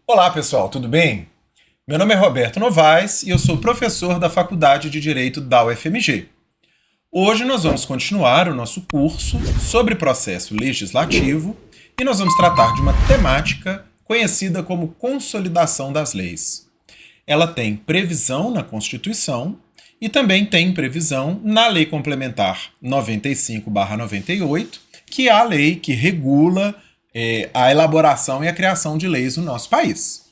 Olá, pessoal, tudo bem? Meu nome é Roberto Novaes e eu sou professor da Faculdade de Direito da UFMG. Hoje nós vamos continuar o nosso curso sobre processo legislativo e nós vamos tratar de uma temática conhecida como consolidação das leis. Ela tem previsão na Constituição e também tem previsão na Lei Complementar 95/98, que é a lei que regula a elaboração e a criação de leis no nosso país.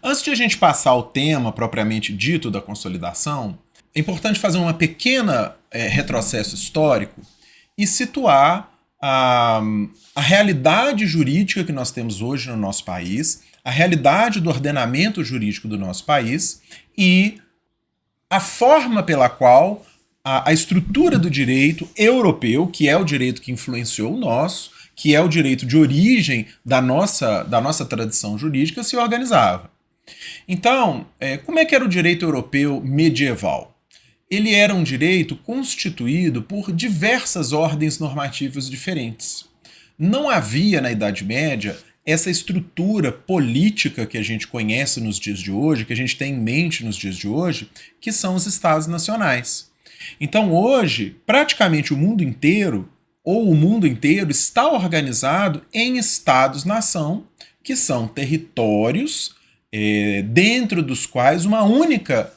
Antes de a gente passar ao tema propriamente dito da consolidação, é importante fazer uma pequena retrocesso histórico e situar a realidade jurídica que nós temos hoje no nosso país, a realidade do ordenamento jurídico do nosso país e a forma pela qual a estrutura do direito europeu, que é o direito que influenciou o nosso, que é o direito de origem da nossa tradição jurídica, se organizava. Então, como é que era o direito europeu medieval? Ele era um direito constituído por diversas ordens normativas diferentes. Não havia na Idade Média essa estrutura política que a gente conhece nos dias de hoje, que a gente tem em mente nos dias de hoje, que são os Estados nacionais. Então, hoje, praticamente o mundo inteiro, ou o mundo inteiro, está organizado em Estados-nação, que são territórios dentro dos quais uma única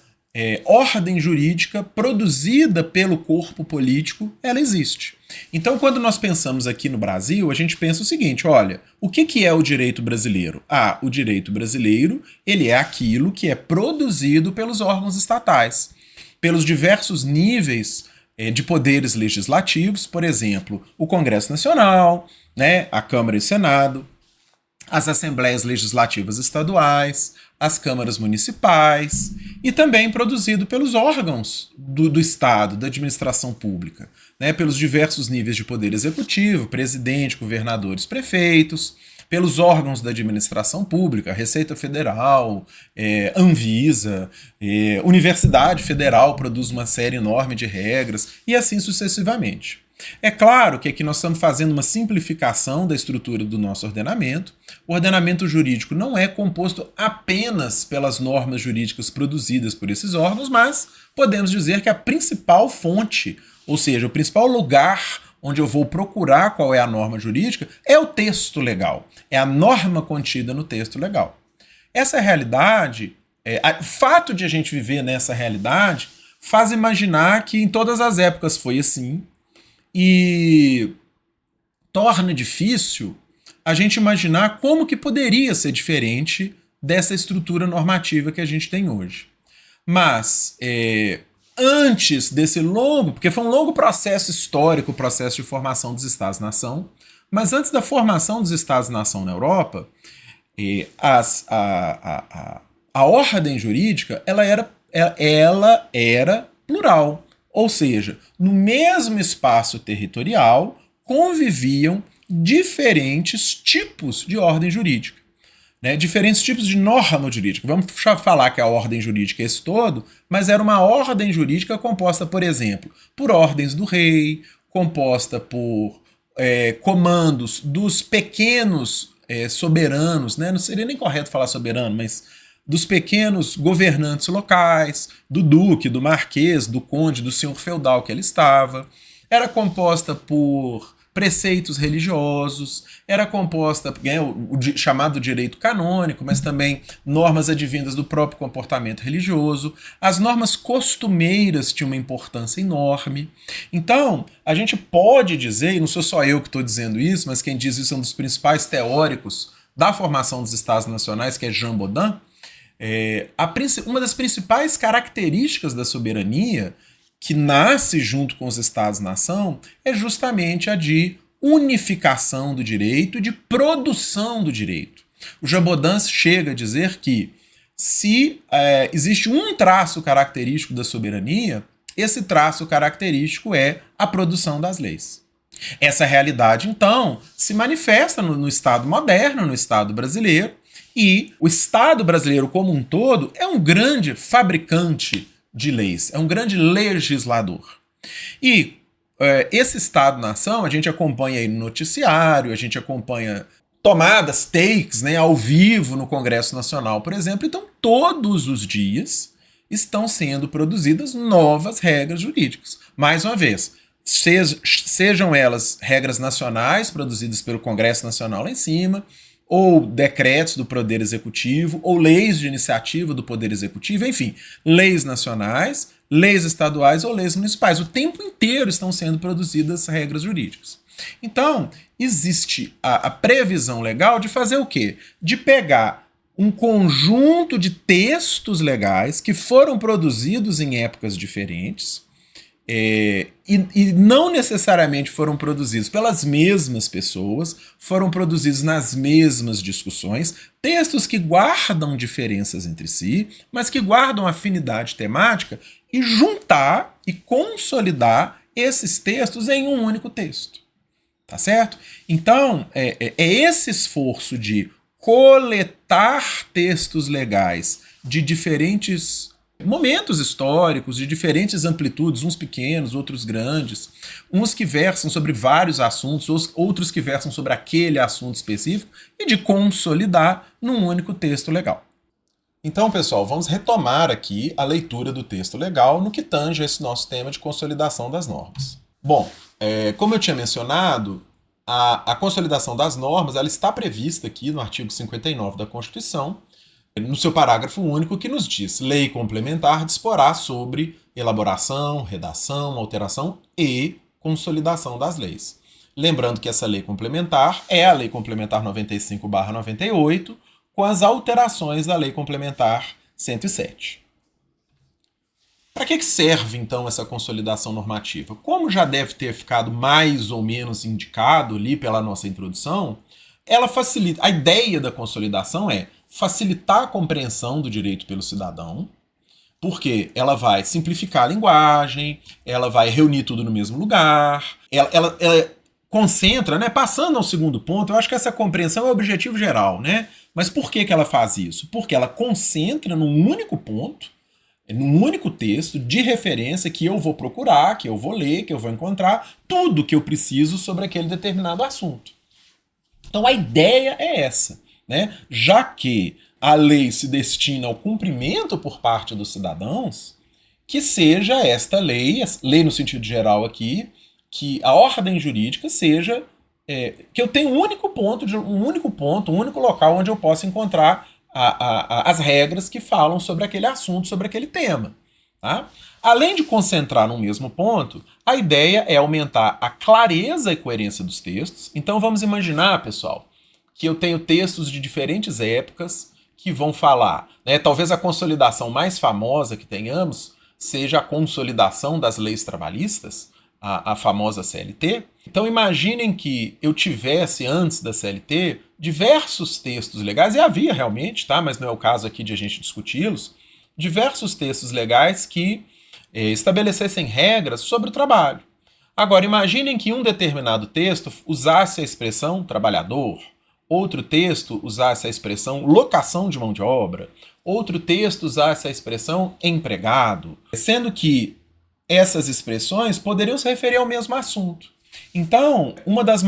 ordem jurídica produzida pelo corpo político, ela existe. Então, quando nós pensamos aqui no Brasil, a gente pensa o seguinte, olha, o que é o direito brasileiro? O direito brasileiro, ele é aquilo que é produzido pelos órgãos estatais, pelos diversos níveis de poderes legislativos, por exemplo, o Congresso Nacional, né, a Câmara e o Senado, as assembleias legislativas estaduais, as câmaras municipais e também produzido pelos órgãos do Estado, da administração pública, né, pelos diversos níveis de poder executivo, presidente, governadores, prefeitos, pelos órgãos da administração pública, Receita Federal, Anvisa, Universidade Federal produz uma série enorme de regras e assim sucessivamente. É claro que aqui nós estamos fazendo uma simplificação da estrutura do nosso ordenamento. O ordenamento jurídico não é composto apenas pelas normas jurídicas produzidas por esses órgãos, mas podemos dizer que a principal fonte, ou seja, o principal lugar onde eu vou procurar qual é a norma jurídica, é o texto legal, é a norma contida no texto legal. Essa realidade, o fato de a gente viver nessa realidade, faz imaginar que em todas as épocas foi assim, e torna difícil a gente imaginar como que poderia ser diferente dessa estrutura normativa que a gente tem hoje. Mas, antes desse longo, porque foi um longo processo histórico, o processo de formação dos Estados-nação, mas antes da formação dos Estados-nação na Europa, a ordem jurídica ela era plural. Ou seja, no mesmo espaço territorial conviviam diferentes tipos de ordem jurídica, né? Diferentes tipos de norma jurídica. Vamos falar que a ordem jurídica é esse todo, mas era uma ordem jurídica composta, por exemplo, por ordens do rei, composta por comandos dos pequenos soberanos, né? Não seria nem correto falar soberano, mas dos pequenos governantes locais, do duque, do marquês, do conde, do senhor feudal que ele estava. Era composta por preceitos religiosos, era composta o chamado direito canônico, mas também normas advindas do próprio comportamento religioso. As normas costumeiras tinham uma importância enorme. Então, a gente pode dizer, e não sou só eu que estou dizendo isso, mas quem diz isso é um dos principais teóricos da formação dos Estados nacionais, que é Jean Bodin. Uma das principais características da soberania, que nasce junto com os Estados-nação, é justamente a de unificação do direito e de produção do direito. O Jean Bodin chega a dizer que se existe um traço característico da soberania, esse traço característico é a produção das leis. Essa realidade, então, se manifesta no Estado moderno, no Estado brasileiro, e o Estado brasileiro como um todo é um grande fabricante de leis, é um grande legislador. E esse Estado-nação, a gente acompanha aí no noticiário, a gente acompanha tomadas, takes, né, ao vivo no Congresso Nacional, por exemplo. Então, todos os dias estão sendo produzidas novas regras jurídicas. Mais uma vez, sejam elas regras nacionais produzidas pelo Congresso Nacional lá em cima, ou decretos do Poder Executivo, ou leis de iniciativa do Poder Executivo, enfim, leis nacionais, leis estaduais ou leis municipais. O tempo inteiro estão sendo produzidas regras jurídicas. Então, existe a previsão legal de fazer o quê? De pegar um conjunto de textos legais que foram produzidos em épocas diferentes, e não necessariamente foram produzidos pelas mesmas pessoas, foram produzidos nas mesmas discussões, textos que guardam diferenças entre si, mas que guardam afinidade temática, e juntar e consolidar esses textos em um único texto. Tá certo? Então, é esse esforço de coletar textos legais de diferentes momentos históricos, de diferentes amplitudes, uns pequenos, outros grandes, uns que versam sobre vários assuntos, outros que versam sobre aquele assunto específico, e de consolidar num único texto legal. Então, pessoal, vamos retomar aqui a leitura do texto legal no que tange a esse nosso tema de consolidação das normas. Bom, como eu tinha mencionado, a consolidação das normas ela está prevista aqui no artigo 59 da Constituição, no seu parágrafo único, que nos diz: lei complementar disporá sobre elaboração, redação, alteração e consolidação das leis. Lembrando que essa lei complementar é a Lei Complementar 95/98, com as alterações da Lei Complementar 107. Para que serve, então, essa consolidação normativa? Como já deve ter ficado mais ou menos indicado ali pela nossa introdução, ela facilita. A ideia da consolidação é facilitar a compreensão do direito pelo cidadão, porque ela vai simplificar a linguagem, ela vai reunir tudo no mesmo lugar, ela concentra, né? Passando ao segundo ponto, eu acho que essa compreensão é o objetivo geral, né? Mas por que ela faz isso? Porque ela concentra num único ponto, num único texto de referência que eu vou procurar, que eu vou ler, que eu vou encontrar tudo que eu preciso sobre aquele determinado assunto. Então a ideia é essa, né? Já que a lei se destina ao cumprimento por parte dos cidadãos, que seja esta lei no sentido geral aqui, que a ordem jurídica seja que eu tenha um único ponto, um único local onde eu possa encontrar as regras que falam sobre aquele assunto, sobre aquele tema. Tá? Além de concentrar num mesmo ponto, a ideia é aumentar a clareza e coerência dos textos. Então vamos imaginar, pessoal, que eu tenho textos de diferentes épocas que vão falar, né, talvez a consolidação mais famosa que tenhamos seja a consolidação das leis trabalhistas, a famosa CLT. Então imaginem que eu tivesse, antes da CLT, diversos textos legais, e havia realmente, tá? Mas não é o caso aqui de a gente discuti-los, diversos textos legais que estabelecessem regras sobre o trabalho. Agora, imaginem que um determinado texto usasse a expressão trabalhador, outro texto usasse a expressão locação de mão de obra, outro texto usasse a expressão empregado, sendo que essas expressões poderiam se referir ao mesmo assunto. Então, uma das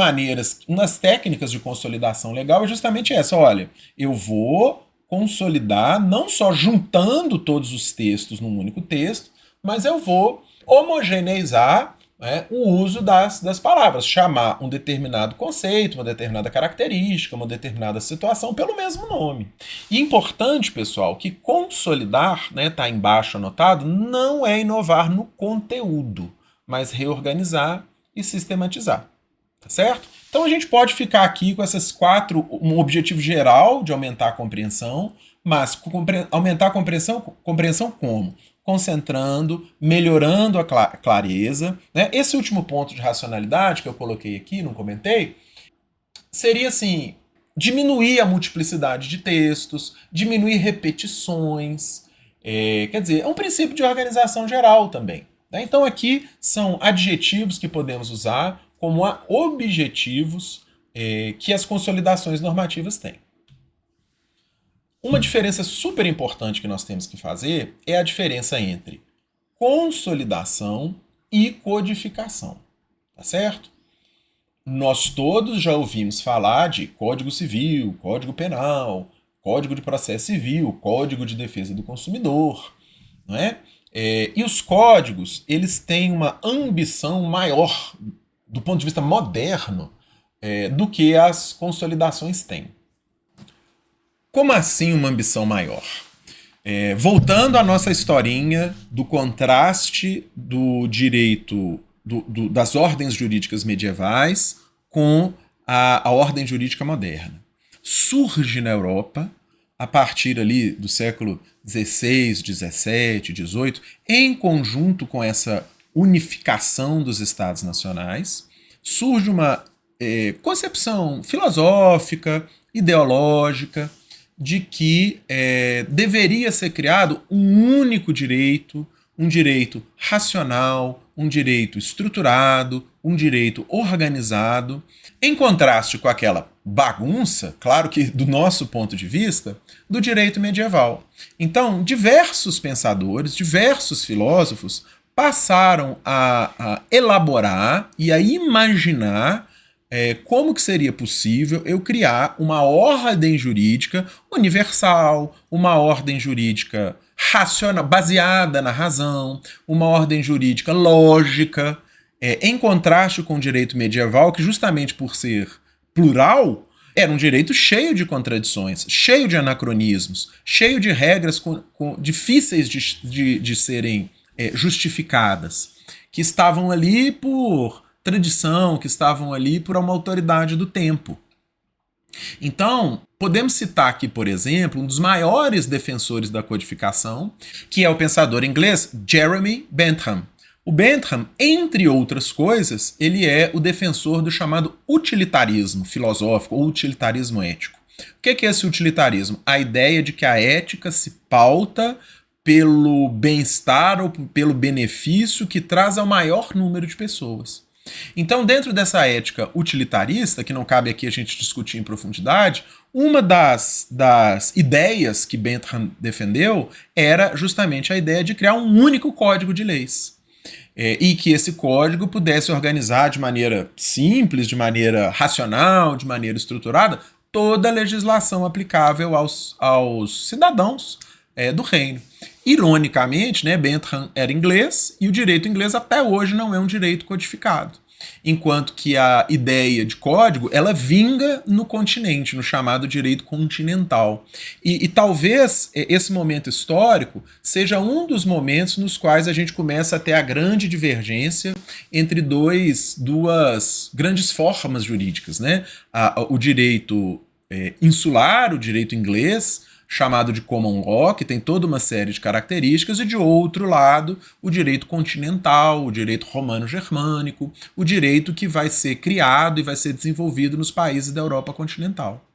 técnicas de consolidação legal é justamente essa. Olha, eu vou consolidar não só juntando todos os textos num único texto, mas eu vou homogeneizar, né, o uso das palavras, chamar um determinado conceito, uma determinada característica, uma determinada situação pelo mesmo nome. E importante, pessoal, que consolidar, né, tá embaixo anotado, não é inovar no conteúdo, mas reorganizar e sistematizar. Tá certo? Então a gente pode ficar aqui com essas um objetivo geral de aumentar a compreensão, mas aumentar a compreensão como? Concentrando, melhorando a clareza. Né? Esse último ponto de racionalidade que eu coloquei aqui, não comentei, seria assim, diminuir a multiplicidade de textos, diminuir repetições. Quer dizer, é um princípio de organização geral também. Né? Então aqui são adjetivos que podemos usar como objetivos que as consolidações normativas têm. Uma diferença super importante que nós temos que fazer é a diferença entre consolidação e codificação. Tá certo? Nós todos já ouvimos falar de Código Civil, Código Penal, Código de Processo Civil, Código de Defesa do Consumidor, não é? E os códigos, eles têm uma ambição maior, do ponto de vista moderno, do que as consolidações têm. Como assim uma ambição maior? Voltando à nossa historinha do contraste do direito das ordens jurídicas medievais com a ordem jurídica moderna. Surge na Europa, a partir ali do século XVI, XVII, XVIII, em conjunto com essa unificação dos Estados nacionais, surge uma concepção filosófica, ideológica, de que deveria ser criado um único direito, um direito racional, um direito estruturado, um direito organizado, em contraste com aquela bagunça, claro que do nosso ponto de vista, do direito medieval. Então, diversos pensadores, diversos filósofos passaram a elaborar e a imaginar como que seria possível eu criar uma ordem jurídica universal, uma ordem jurídica racional, baseada na razão, uma ordem jurídica lógica, em contraste com o direito medieval, que justamente por ser plural, era um direito cheio de contradições, cheio de anacronismos, cheio de regras difíceis de serem justificadas, que estavam ali por tradição, que estavam ali por uma autoridade do tempo. Então, podemos citar aqui, por exemplo, um dos maiores defensores da codificação, que é o pensador inglês Jeremy Bentham. O Bentham, entre outras coisas, ele é o defensor do chamado utilitarismo filosófico ou utilitarismo ético. O que é esse utilitarismo? A ideia de que a ética se pauta pelo bem-estar ou pelo benefício que traz ao maior número de pessoas. Então, dentro dessa ética utilitarista, que não cabe aqui a gente discutir em profundidade, uma das ideias que Bentham defendeu era justamente a ideia de criar um único código de leis. E que esse código pudesse organizar de maneira simples, de maneira racional, de maneira estruturada, toda a legislação aplicável aos cidadãos do reino. Ironicamente, né, Bentham era inglês e o direito inglês até hoje não é um direito codificado. Enquanto que a ideia de código, ela vinga no continente, no chamado direito continental. E talvez esse momento histórico seja um dos momentos nos quais a gente começa a ter a grande divergência entre duas grandes formas jurídicas, né? O direito insular, o direito inglês, chamado de common law, que tem toda uma série de características, e de outro lado, o direito continental, o direito romano-germânico, o direito que vai ser criado e vai ser desenvolvido nos países da Europa continental.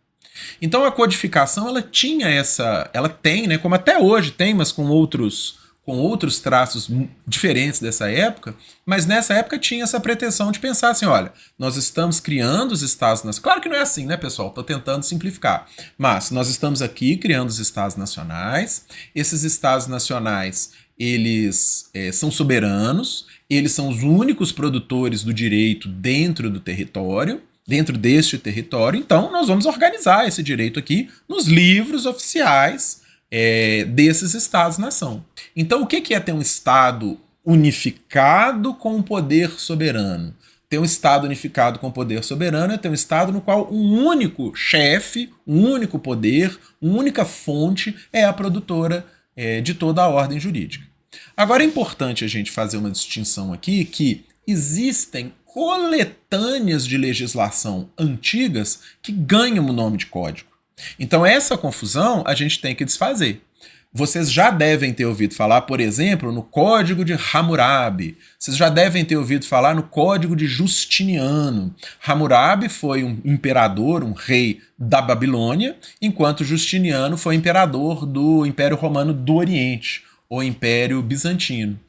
Então a codificação, ela tem, né, como até hoje tem, mas com outros traços diferentes dessa época, mas nessa época tinha essa pretensão de pensar assim, olha, nós estamos criando os estados nacionais. Claro que não é assim, né, pessoal? Estou tentando simplificar. Mas nós estamos aqui criando os estados nacionais. Esses estados nacionais, eles são soberanos, eles são os únicos produtores do direito dentro do território, dentro deste território. Então, nós vamos organizar esse direito aqui nos livros oficiais desses estados-nação. Então, o que é ter um Estado unificado com um poder soberano? Ter um Estado unificado com poder soberano é ter um Estado no qual um único chefe, um único poder, uma única fonte é a produtora de toda a ordem jurídica. Agora é importante a gente fazer uma distinção aqui que existem coletâneas de legislação antigas que ganham o nome de código. Então essa confusão a gente tem que desfazer. Vocês já devem ter ouvido falar, por exemplo, no Código de Hammurabi. Vocês já devem ter ouvido falar no Código de Justiniano. Hammurabi foi um imperador, um rei da Babilônia, enquanto Justiniano foi imperador do Império Romano do Oriente, ou Império Bizantino.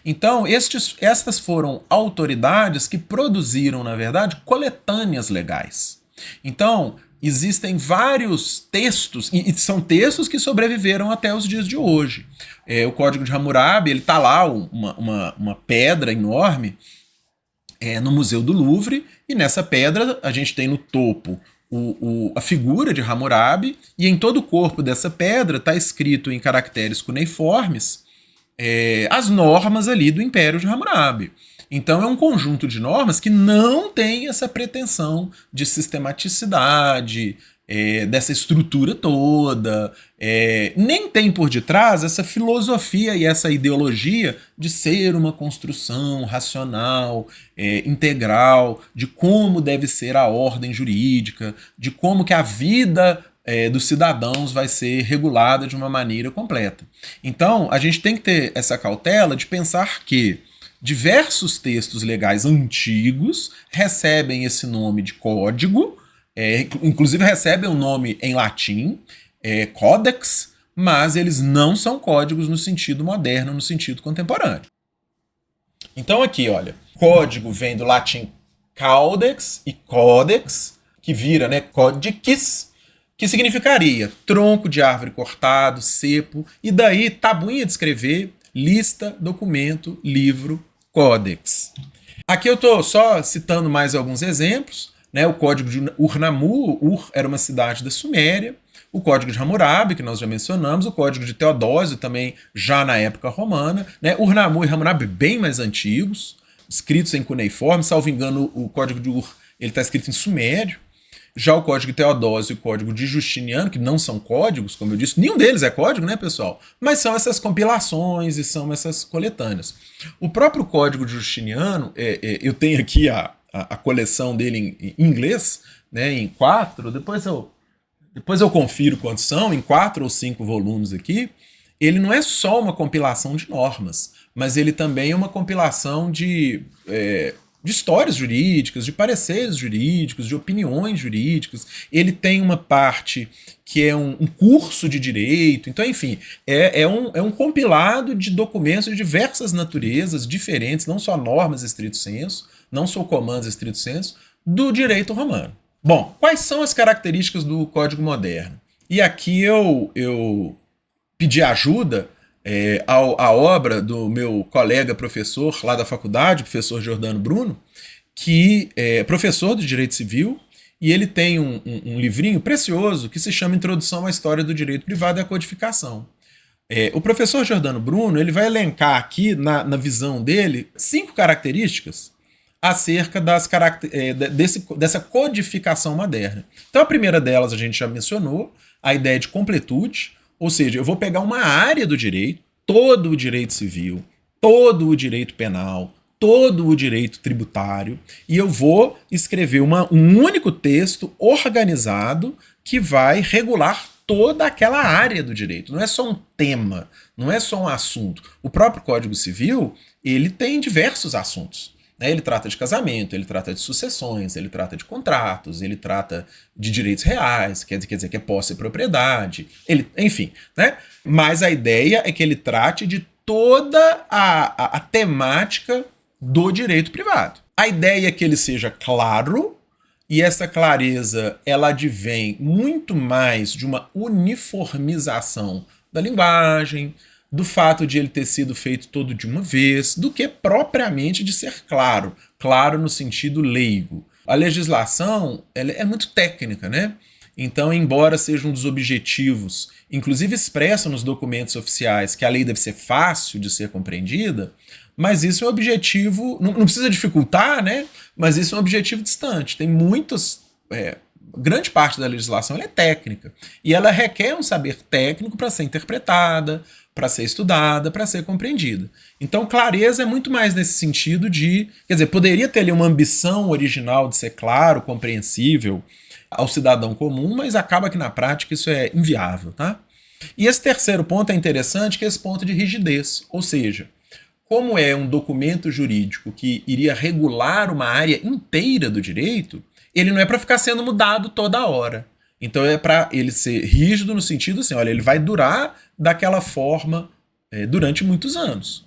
Então, estas foram autoridades que produziram, na verdade, coletâneas legais. Então, existem vários textos, e são textos que sobreviveram até os dias de hoje. O Código de Hammurabi, ele está lá, uma pedra enorme, no Museu do Louvre, e nessa pedra a gente tem no topo a figura de Hammurabi, e em todo o corpo dessa pedra está escrito em caracteres cuneiformes as normas ali do Império de Hammurabi. Então é um conjunto de normas que não tem essa pretensão de sistematicidade, dessa estrutura toda, nem tem por detrás essa filosofia e essa ideologia de ser uma construção racional, integral, de como deve ser a ordem jurídica, de como que a vida dos cidadãos vai ser regulada de uma maneira completa. Então, a gente tem que ter essa cautela de pensar que diversos textos legais antigos recebem esse nome de código, inclusive recebem o nome em latim, codex, mas eles não são códigos no sentido moderno, no sentido contemporâneo. Então aqui, olha, código vem do latim caudex e codex, que vira, né, codix, que significaria tronco de árvore cortado, cepo, e daí tabuinha de escrever, lista, documento, livro, códex. Aqui eu estou só citando mais alguns exemplos, né? O código de Ur-Nammu, Ur era uma cidade da Suméria, o código de Hammurabi, que nós já mencionamos, o código de Teodósio, também já na época romana, né? Ur-Nammu e Hammurabi bem mais antigos, escritos em cuneiforme, salvo engano o código de Ur está escrito em sumério. Já o código de Teodósio e o código de Justiniano, que não são códigos, como eu disse, nenhum deles é código, né, pessoal? Mas são essas compilações e são essas coletâneas. O próprio código de Justiniano, eu tenho aqui a coleção dele em inglês, né, em 4, depois eu confiro quantos são, em 4 ou 5 volumes aqui. Ele não é só uma compilação de normas, mas ele também é uma compilação de histórias jurídicas, de pareceres jurídicos, de opiniões jurídicas. Ele tem uma parte que é um curso de direito. Então, enfim, é um compilado de documentos de diversas naturezas diferentes, não só normas estrito sensu, não só comandos estrito sensu, do direito romano. Bom, quais são as características do Código Moderno? E aqui eu pedi ajuda a obra do meu colega professor lá da faculdade, professor Giordano Bruno, que é professor de Direito Civil, e ele tem um livrinho precioso que se chama Introdução à História do Direito Privado e à Codificação. O professor Giordano Bruno ele vai elencar aqui, na visão dele, 5 características acerca dessa codificação moderna. Então a primeira delas a gente já mencionou, a ideia de completude. Ou seja, eu vou pegar uma área do direito, todo o direito civil, todo o direito penal, todo o direito tributário, e eu vou escrever um único texto organizado que vai regular toda aquela área do direito. Não é só um tema, não é só um assunto. O próprio Código Civil, ele tem diversos assuntos. Ele trata de casamento, ele trata de sucessões, ele trata de contratos, ele trata de direitos reais, quer dizer que é posse e propriedade, enfim, né? Mas a ideia é que ele trate de toda a temática do direito privado. A ideia é que ele seja claro, e essa clareza ela advém muito mais de uma uniformização da linguagem, do fato de ele ter sido feito todo de uma vez, do que propriamente de ser claro, claro no sentido leigo. A legislação ela é muito técnica, né? Então, embora seja um dos objetivos, inclusive expresso nos documentos oficiais, que a lei deve ser fácil de ser compreendida, mas isso é um objetivo, não precisa dificultar, né? Mas isso é um objetivo distante. Tem grande parte da legislação ela é técnica, e ela requer um saber técnico para ser interpretada, para ser estudada, para ser compreendida. Então, clareza é muito mais nesse sentido quer dizer, poderia ter ali uma ambição original de ser claro, compreensível ao cidadão comum, mas acaba que na prática isso é inviável, tá? E esse terceiro ponto é interessante, que é esse ponto de rigidez, ou seja, como é um documento jurídico que iria regular uma área inteira do direito, ele não é para ficar sendo mudado toda hora. Então é para ele ser rígido no sentido assim, olha, ele vai durar daquela forma durante muitos anos.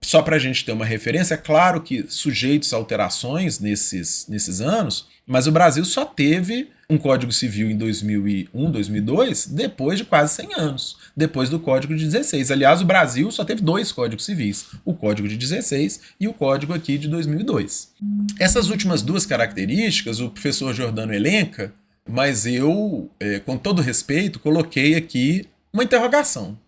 Só para a gente ter uma referência, é claro que sujeitos a alterações nesses anos, mas o Brasil só teve um Código Civil em 2001, 2002, depois de quase 100 anos, depois do Código de 16. Aliás, o Brasil só teve 2 códigos civis, o Código de 16 e o Código aqui de 2002. Essas últimas 2 características o professor Giordano elenca, mas eu, com todo respeito, coloquei aqui uma interrogação.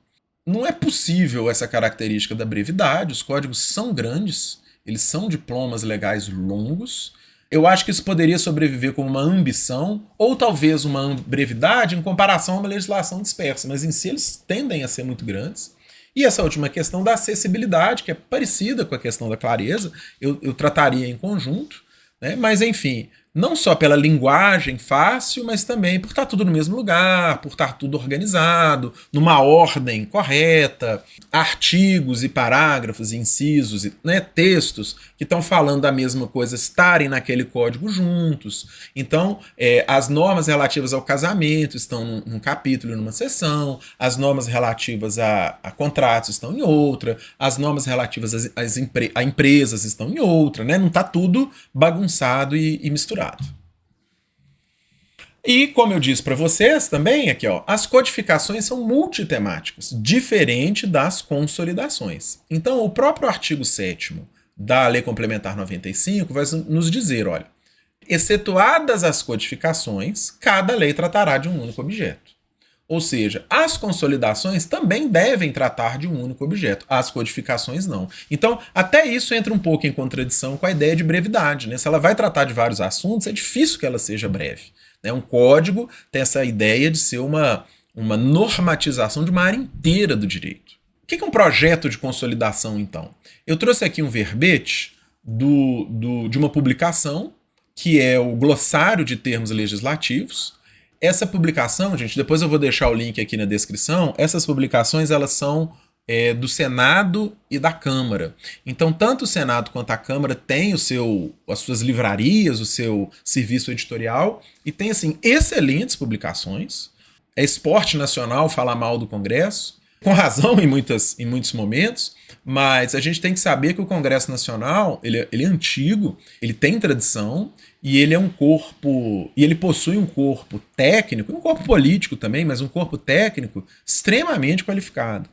Não é possível essa característica da brevidade, os códigos são grandes, eles são diplomas legais longos. Eu acho que isso poderia sobreviver como uma ambição, ou talvez uma brevidade em comparação a uma legislação dispersa, mas em si eles tendem a ser muito grandes. E essa última questão da acessibilidade, que é parecida com a questão da clareza, eu trataria em conjunto, né? Mas enfim, não só pela linguagem fácil, mas também por estar tudo no mesmo lugar, por estar tudo organizado, numa ordem correta, artigos e parágrafos, incisos, né, textos que estão falando da mesma coisa estarem naquele código juntos. Então, as normas relativas ao casamento estão num capítulo, numa seção, as normas relativas a contratos estão em outra, as normas relativas a empresas estão em outra, né? Não está tudo bagunçado e misturado. E, como eu disse para vocês também, aqui, ó, as codificações são multitemáticas, diferente das consolidações. Então, o próprio artigo 7º da Lei Complementar 95 vai nos dizer, olha, excetuadas as codificações, cada lei tratará de um único objeto. Ou seja, as consolidações também devem tratar de um único objeto, as codificações não. Então, até isso entra um pouco em contradição com a ideia de brevidade, né? Se ela vai tratar de vários assuntos, é difícil que ela seja breve. Né? Um código tem essa ideia de ser uma normatização de uma área inteira do direito. O que é um projeto de consolidação, então? Eu trouxe aqui um verbete de uma publicação, que é o Glossário de Termos Legislativos. Essa publicação, gente, depois eu vou deixar o link aqui na descrição, essas publicações elas são do Senado e da Câmara. Então, tanto o Senado quanto a Câmara têm as suas livrarias, o seu serviço editorial, e tem, assim, excelentes publicações. É esporte nacional falar mal do Congresso, com razão em muitos momentos, mas a gente tem que saber que o Congresso Nacional ele é antigo, ele tem tradição, e ele é um corpo, e ele possui um corpo técnico, um corpo político também, mas um corpo técnico extremamente qualificado.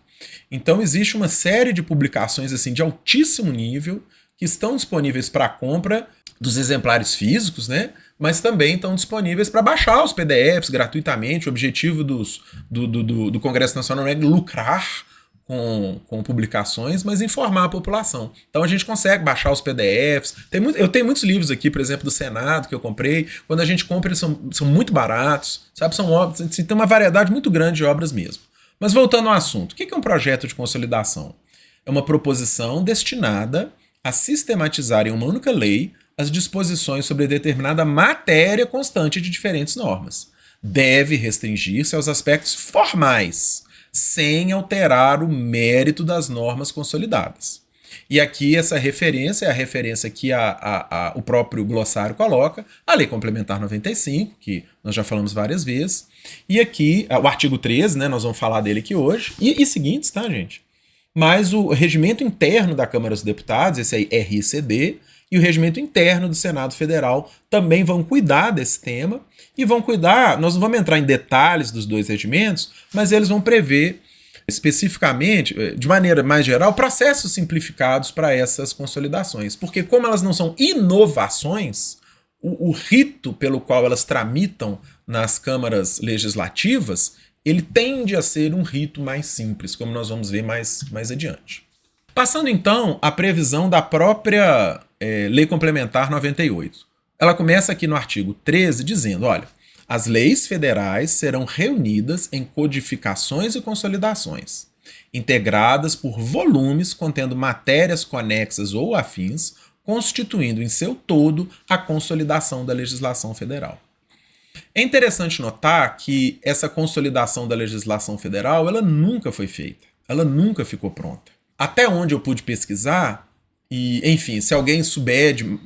Então existe uma série de publicações assim de altíssimo nível que estão disponíveis para compra dos exemplares físicos, né? Mas também estão disponíveis para baixar os PDFs gratuitamente. O objetivo do Congresso Nacional não é lucrar com publicações, mas informar a população. Então a gente consegue baixar os PDFs. Eu tenho muitos livros aqui, por exemplo, do Senado, que eu comprei. Quando a gente compra, eles são muito baratos, sabe? São obras, assim, tem uma variedade muito grande de obras mesmo. Mas voltando ao assunto, o que é um projeto de consolidação? É uma proposição destinada a sistematizar em uma única lei as disposições sobre determinada matéria constante de diferentes normas. Deve restringir-se aos aspectos formais, sem alterar o mérito das normas consolidadas. E aqui essa referência é a referência que o próprio glossário coloca, a Lei Complementar 95, que nós já falamos várias vezes, e aqui o artigo 13, né, nós vamos falar dele aqui hoje, e seguintes, tá, gente? Mas o regimento interno da Câmara dos Deputados, esse aí RICD, e o regimento interno do Senado Federal também vão cuidar desse tema, e vão cuidar, nós não vamos entrar em detalhes dos 2 regimentos, mas eles vão prever especificamente, de maneira mais geral, processos simplificados para essas consolidações. Porque como elas não são inovações, o rito pelo qual elas tramitam nas câmaras legislativas, ele tende a ser um rito mais simples, como nós vamos ver mais adiante. Passando então à previsão da própria Lei Complementar 98. Ela começa aqui no artigo 13 dizendo, olha, as leis federais serão reunidas em codificações e consolidações, integradas por volumes contendo matérias conexas ou afins, constituindo em seu todo a consolidação da legislação federal. É interessante notar que essa consolidação da legislação federal ela nunca foi feita, ela nunca ficou pronta. Até onde eu pude pesquisar, e enfim, se alguém souber de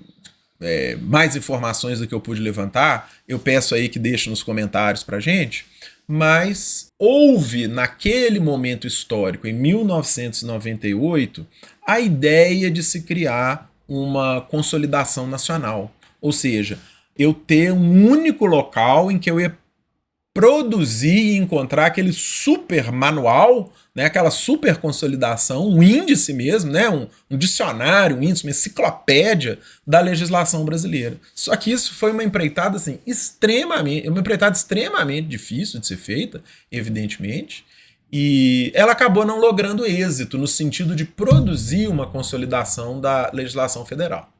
mais informações do que eu pude levantar, eu peço aí que deixe nos comentários pra gente, mas houve naquele momento histórico, em 1998, a ideia de se criar uma consolidação nacional, ou seja, eu ter um único local em que eu ia produzir e encontrar aquele super manual, né, aquela super consolidação, um índice mesmo, né, um dicionário, um índice, uma enciclopédia da legislação brasileira. Só que isso foi uma empreitada assim, extremamente difícil de ser feita, evidentemente, e ela acabou não logrando êxito no sentido de produzir uma consolidação da legislação federal.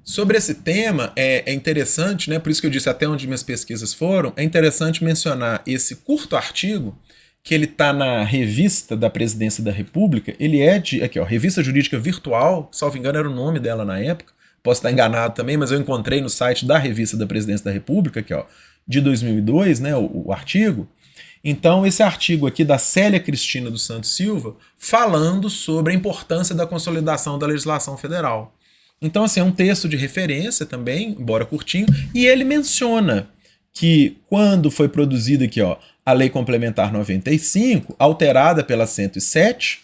Sobre esse tema, é interessante, né, por isso que eu disse até onde minhas pesquisas foram, é interessante mencionar esse curto artigo, que ele está na Revista da Presidência da República, ele é de, aqui ó, Revista Jurídica Virtual, salvo engano era o nome dela na época, posso estar enganado também, mas eu encontrei no site da Revista da Presidência da República, aqui ó, de 2002, né, o artigo. Então, esse artigo aqui da Célia Cristina dos Santos Silva, falando sobre a importância da consolidação da legislação federal. Então, assim, é um texto de referência também, embora curtinho, e ele menciona que quando foi produzida aqui, ó, a Lei Complementar 95, alterada pela 107,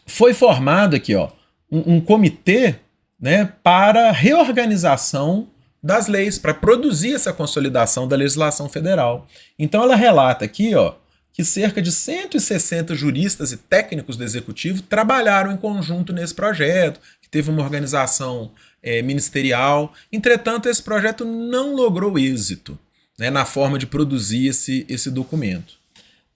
foi formado aqui, ó, um comitê, né, para reorganização das leis, para produzir essa consolidação da legislação federal. Então ela relata aqui, ó, que cerca de 160 juristas e técnicos do Executivo trabalharam em conjunto nesse projeto, que teve uma organização ministerial. Entretanto, esse projeto não logrou êxito, né, na forma de produzir esse documento.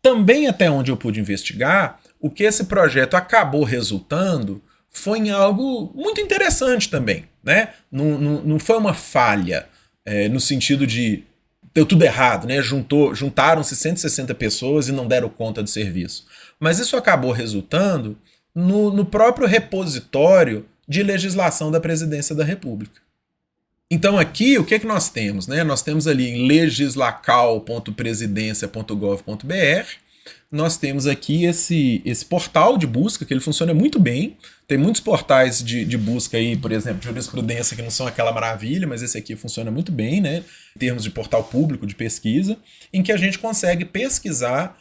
Também, até onde eu pude investigar, o que esse projeto acabou resultando foi em algo muito interessante também, né? Não foi uma falha, no sentido de deu tudo errado, né? Juntaram-se 160 pessoas e não deram conta do serviço. Mas isso acabou resultando no próprio repositório de legislação da Presidência da República. Então aqui, o que nós temos? Né? Nós temos ali em legislacal.presidencia.gov.br, nós temos aqui esse portal de busca, que ele funciona muito bem. Tem muitos portais de busca aí, por exemplo, de jurisprudência, que não são aquela maravilha, mas esse aqui funciona muito bem, né? Em termos de portal público de pesquisa, em que a gente consegue pesquisar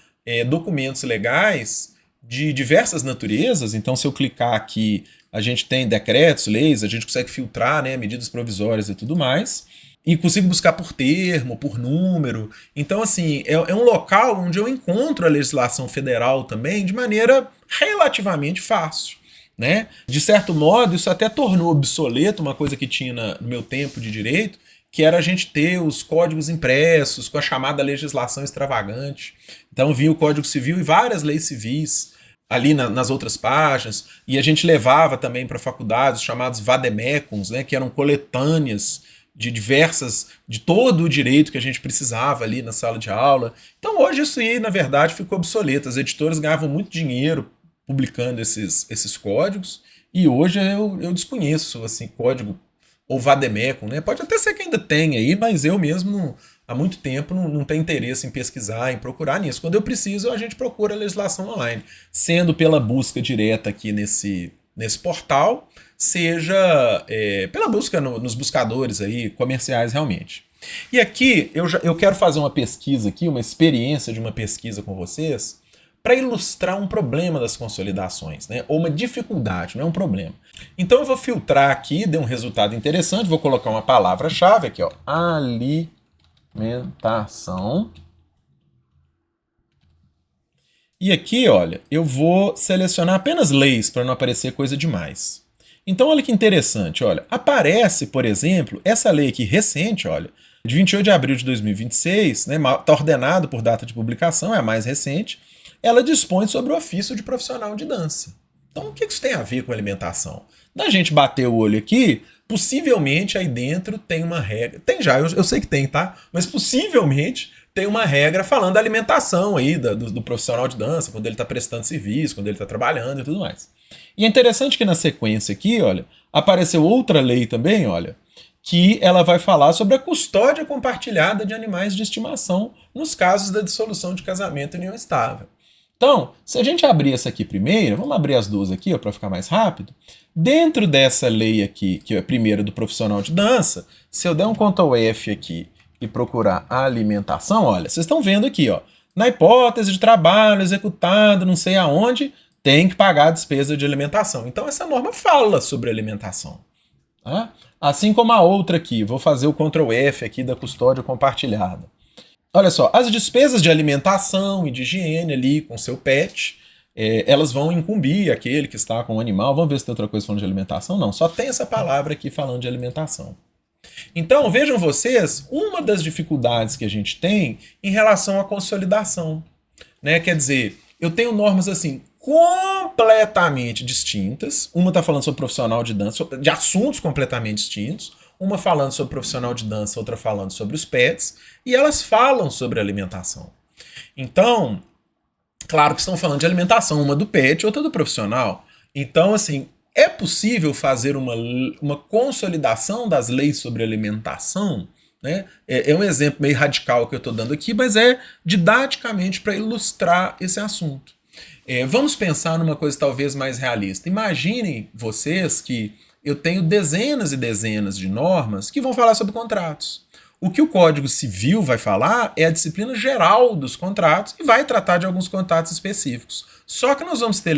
documentos legais de diversas naturezas. Então, se eu clicar aqui, a gente tem decretos, leis, a gente consegue filtrar, né, medidas provisórias e tudo mais, e consigo buscar por termo, por número. Então, assim, é um local onde eu encontro a legislação federal também de maneira relativamente fácil, né? De certo modo, isso até tornou obsoleto uma coisa que tinha no meu tempo de direito, que era a gente ter os códigos impressos com a chamada legislação extravagante. Então, vinha o Código Civil e várias leis civis ali nas outras páginas, e a gente levava também para faculdades os chamados vademecums, né, que eram coletâneas de todo o direito que a gente precisava ali na sala de aula. Então hoje isso aí, na verdade, ficou obsoleto. As editoras ganhavam muito dinheiro publicando esses códigos, e hoje eu desconheço, assim, código ou vademecum, né? Pode até ser que ainda tenha aí, mas eu mesmo há muito tempo não tenho interesse em pesquisar, em procurar nisso. Quando eu preciso, a gente procura a legislação online, sendo pela busca direta aqui nesse portal, seja pela busca nos buscadores aí, comerciais realmente. E aqui eu quero fazer uma pesquisa aqui, uma experiência de uma pesquisa com vocês, para ilustrar um problema das consolidações, né? Ou uma dificuldade, não é um problema. Então eu vou filtrar aqui, deu um resultado interessante, vou colocar uma palavra-chave aqui, ó, alimentação. E aqui, olha, eu vou selecionar apenas leis para não aparecer coisa demais. Então, olha que interessante, olha, aparece, por exemplo, essa lei aqui recente, olha, de 28 de abril de 2026, né, está ordenado por data de publicação, é a mais recente, ela dispõe sobre o ofício de profissional de dança. Então, o que isso tem a ver com alimentação? Da gente bater o olho aqui, possivelmente aí dentro tem uma regra, tem já, eu sei que tem, tá? Mas possivelmente tem uma regra falando da alimentação aí do profissional de dança, quando ele está prestando serviço, quando ele está trabalhando e tudo mais. E é interessante que na sequência aqui, olha, apareceu outra lei também, olha, que ela vai falar sobre a custódia compartilhada de animais de estimação nos casos da dissolução de casamento e união estável. Então, se a gente abrir essa aqui primeiro, vamos abrir as duas aqui para ficar mais rápido, dentro dessa lei aqui, que é a primeira do profissional de dança, se eu der um Ctrl F aqui e procurar a alimentação, olha, vocês estão vendo aqui, ó, na hipótese de trabalho executado não sei aonde, tem que pagar a despesa de alimentação. Então essa norma fala sobre alimentação. Tá? Assim como a outra aqui, vou fazer o Ctrl F aqui da custódia compartilhada. Olha só, as despesas de alimentação e de higiene ali com seu pet, elas vão incumbir aquele que está com o animal. Vamos ver se tem outra coisa falando de alimentação? Não, só tem essa palavra aqui falando de alimentação. Então, vejam vocês, uma das dificuldades que a gente tem em relação à consolidação, né? Quer dizer, eu tenho normas assim completamente distintas. Uma está falando sobre profissional de dança, de assuntos completamente distintos. Uma falando sobre profissional de dança, outra falando sobre os pets. E elas falam sobre alimentação. Então, claro que estão falando de alimentação, uma do pet, outra do profissional. Então, assim, é possível fazer uma consolidação das leis sobre alimentação? Né? É um exemplo meio radical que eu estou dando aqui, mas é didaticamente para ilustrar esse assunto. Vamos pensar numa coisa talvez mais realista. Imaginem vocês que eu tenho dezenas e dezenas de normas que vão falar sobre contratos. O que o Código Civil vai falar é a disciplina geral dos contratos e vai tratar de alguns contratos específicos. Só que nós vamos ter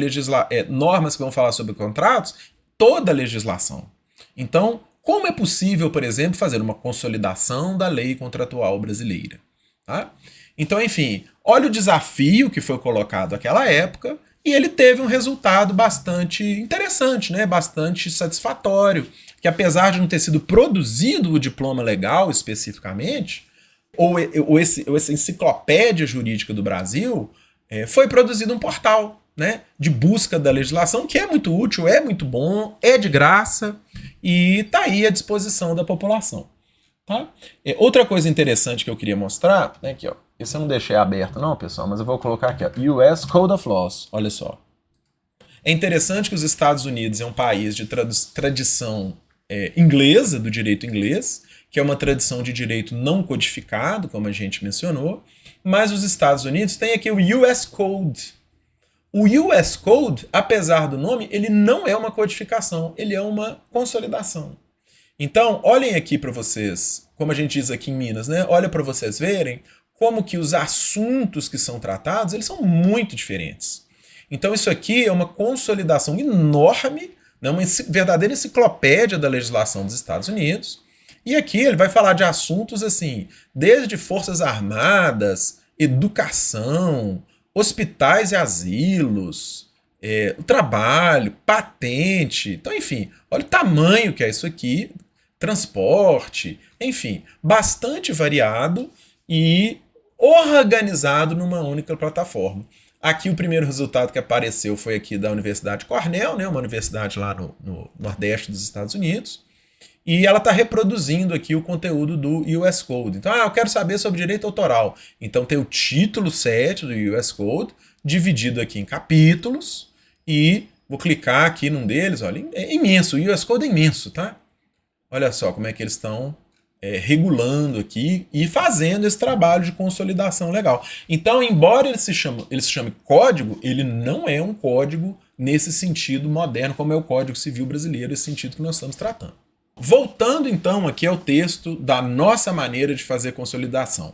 normas que vão falar sobre contratos, toda a legislação. Então, como é possível, por exemplo, fazer uma consolidação da lei contratual brasileira? Tá? Então, enfim, olha o desafio que foi colocado naquela época e ele teve um resultado bastante interessante, né? Bastante satisfatório, que apesar de não ter sido produzido o diploma legal especificamente, ou essa enciclopédia jurídica do Brasil, foi produzido um portal, né, de busca da legislação, que é muito útil, é muito bom, é de graça e está aí à disposição da população. Tá? Outra coisa interessante que eu queria mostrar, né, aqui, ó, esse eu não deixei aberto não, pessoal, mas eu vou colocar aqui, ó, US Code of Laws, olha só. É interessante que os Estados Unidos é um país de tradição inglesa, do direito inglês, que é uma tradição de direito não codificado, como a gente mencionou, mas os Estados Unidos têm aqui o US Code. O US Code, apesar do nome, ele não é uma codificação, ele é uma consolidação. Então, olhem aqui para vocês, como a gente diz aqui em Minas, né? Olha para vocês verem como que os assuntos que são tratados, eles são muito diferentes. Então, isso aqui é uma consolidação enorme, né? Uma verdadeira enciclopédia da legislação dos Estados Unidos. E aqui ele vai falar de assuntos assim, desde Forças Armadas, educação, hospitais e asilos, o trabalho, patente. Então, enfim, olha o tamanho que é isso aqui, transporte, enfim, bastante variado e organizado numa única plataforma. Aqui o primeiro resultado que apareceu foi aqui da Universidade Cornell, né, uma universidade lá no Nordeste dos Estados Unidos, e ela está reproduzindo aqui o conteúdo do US Code. Então, eu quero saber sobre direito autoral. Então tem o título 7 do US Code, dividido aqui em capítulos, e vou clicar aqui num deles, olha, é imenso, o US Code é imenso, tá? Olha só como é que eles estão regulando aqui e fazendo esse trabalho de consolidação legal. Então, embora ele se chame código, ele não é um código nesse sentido moderno, como é o Código Civil Brasileiro, esse sentido que nós estamos tratando. Voltando então aqui ao texto da nossa maneira de fazer consolidação.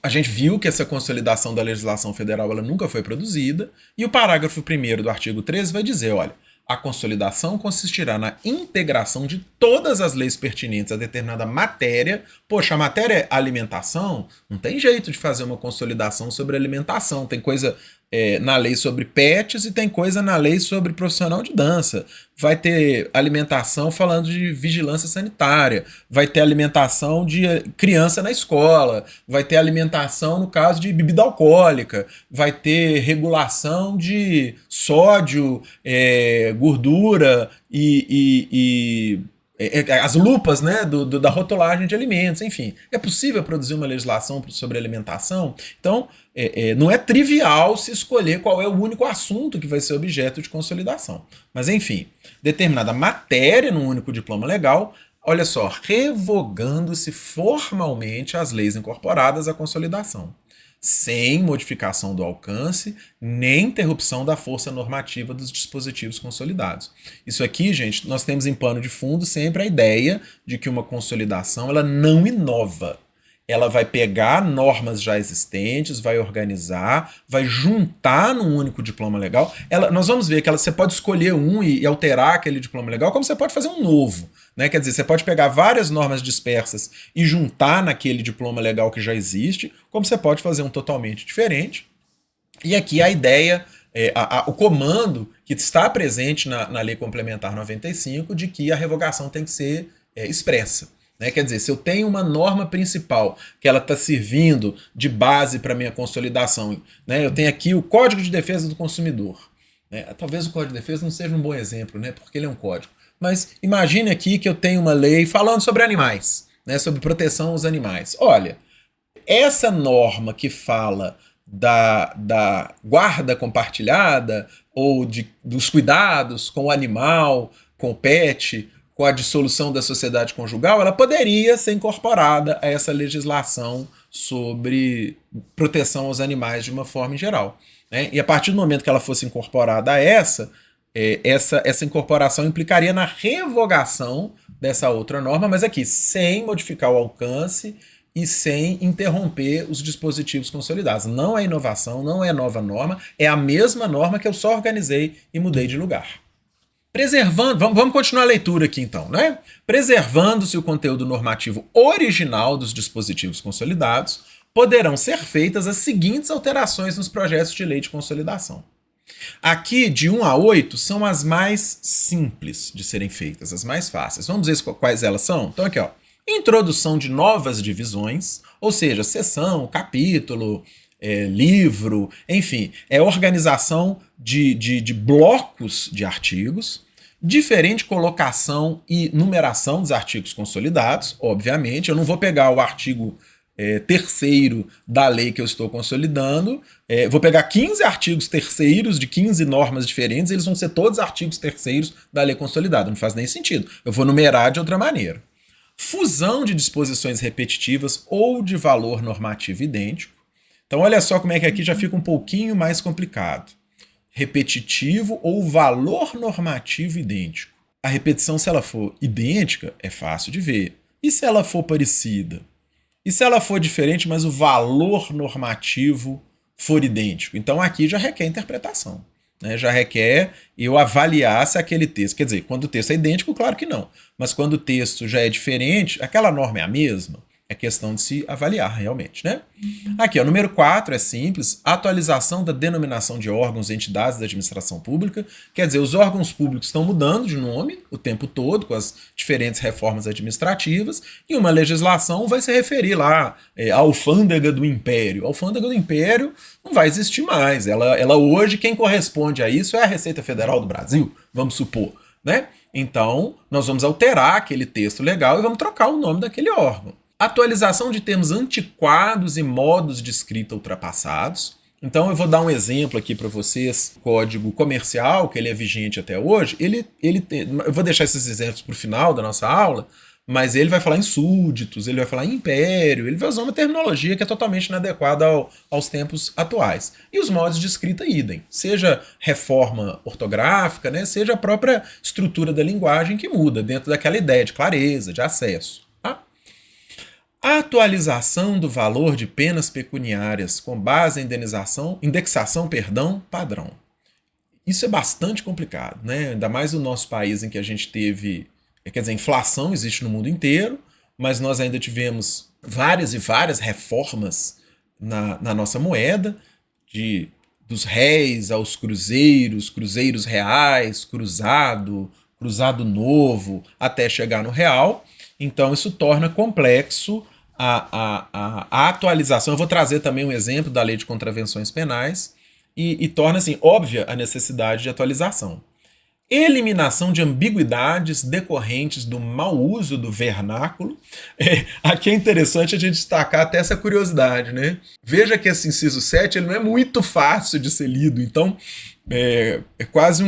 A gente viu que essa consolidação da legislação federal ela nunca foi produzida, e o parágrafo 1º do artigo 13 vai dizer, olha, a consolidação consistirá na integração de todas as leis pertinentes a determinada matéria. Poxa, a matéria é alimentação? Não tem jeito de fazer uma consolidação sobre alimentação. Tem coisa na lei sobre pets e tem coisa na lei sobre profissional de dança. Vai ter alimentação falando de vigilância sanitária. Vai ter alimentação de criança na escola. Vai ter alimentação no caso de bebida alcoólica. Vai ter regulação de sódio, gordura e as lupas, né, da rotulagem de alimentos, enfim. É possível produzir uma legislação sobre alimentação? Então, não é trivial se escolher qual é o único assunto que vai ser objeto de consolidação. Mas, enfim, determinada matéria num único diploma legal, olha só, revogando-se formalmente as leis incorporadas à consolidação, sem modificação do alcance, nem interrupção da força normativa dos dispositivos consolidados. Isso aqui, gente, nós temos em pano de fundo sempre a ideia de que uma consolidação ela não inova. ela vai pegar normas já existentes, vai organizar, vai juntar num único diploma legal. Nós vamos ver que você pode escolher um e alterar aquele diploma legal, como você pode fazer um novo. Né? Quer dizer, você pode pegar várias normas dispersas e juntar naquele diploma legal que já existe, como você pode fazer um totalmente diferente. E aqui a ideia, o comando que está presente na Lei Complementar 95 de que a revogação tem que ser expressa. Né? Quer dizer, se eu tenho uma norma principal que ela está servindo de base para a minha consolidação, né? Eu tenho aqui o Código de Defesa do Consumidor. Né? Talvez o Código de Defesa não seja um bom exemplo, né? Porque ele é um código. Mas imagine aqui que eu tenho uma lei falando sobre animais, né? Sobre proteção aos animais. Olha, essa norma que fala da guarda compartilhada ou dos cuidados com o animal, com o pet, com a dissolução da sociedade conjugal, ela poderia ser incorporada a essa legislação sobre proteção aos animais de uma forma em geral. Né? E a partir do momento que ela fosse incorporada a essa incorporação implicaria na revogação dessa outra norma, mas aqui sem modificar o alcance e sem interromper os dispositivos consolidados. Não é inovação, não é nova norma, é a mesma norma que eu só organizei e mudei de lugar. Preservando, vamos continuar a leitura aqui então, né? Preservando-se o conteúdo normativo original dos dispositivos consolidados, poderão ser feitas as seguintes alterações nos projetos de lei de consolidação. Aqui, de 1 a 8, são as mais simples de serem feitas, as mais fáceis. Vamos ver quais elas são? Então aqui, ó. Introdução de novas divisões, ou seja, seção, capítulo, livro, enfim, é organização de blocos de artigos, diferente colocação e numeração dos artigos consolidados, obviamente. Eu não vou pegar o artigo terceiro da lei que eu estou consolidando, vou pegar 15 artigos terceiros de 15 normas diferentes, eles vão ser todos artigos terceiros da lei consolidada, não faz nem sentido. Eu vou numerar de outra maneira. Fusão de disposições repetitivas ou de valor normativo idêntico. Então olha só como é que aqui já fica um pouquinho mais complicado. Repetitivo ou valor normativo idêntico. A repetição, se ela for idêntica, é fácil de ver. E se ela for parecida? E se ela for diferente, mas o valor normativo for idêntico? Então aqui já requer interpretação. Né, já requer eu avaliar se aquele texto, quer dizer, quando o texto é idêntico, claro que não, mas quando o texto já é diferente, aquela norma é a mesma, é questão de se avaliar realmente, né? Aqui, o número 4 é simples, atualização da denominação de órgãos e entidades da administração pública, quer dizer, os órgãos públicos estão mudando de nome o tempo todo, com as diferentes reformas administrativas, e uma legislação vai se referir lá à alfândega do Império. A alfândega do Império não vai existir mais, ela hoje, quem corresponde a isso é a Receita Federal do Brasil, vamos supor, né? Então, nós vamos alterar aquele texto legal e vamos trocar o nome daquele órgão. Atualização de termos antiquados e modos de escrita ultrapassados. Então eu vou dar um exemplo aqui para vocês. O Código Comercial, que ele é vigente até hoje, eu vou deixar esses exemplos para o final da nossa aula, mas ele vai falar em súditos, ele vai falar em império, ele vai usar uma terminologia que é totalmente inadequada aos tempos atuais. E os modos de escrita idem, seja reforma ortográfica, né, seja a própria estrutura da linguagem que muda dentro daquela ideia de clareza, de acesso. A atualização do valor de penas pecuniárias com base em indexação padrão. Isso é bastante complicado, né? Ainda mais no nosso país em que a gente teve, quer dizer, inflação existe no mundo inteiro, mas nós ainda tivemos várias e várias reformas na nossa moeda, dos réis aos cruzeiros, cruzeiros reais, cruzado novo, até chegar no real. Então isso torna complexo a atualização. Eu vou trazer também um exemplo da Lei de Contravenções Penais e torna assim óbvia a necessidade de atualização. Eliminação de ambiguidades decorrentes do mau uso do vernáculo. Aqui é interessante a gente destacar até essa curiosidade, né? Veja que esse inciso 7 ele não é muito fácil de ser lido, então é quase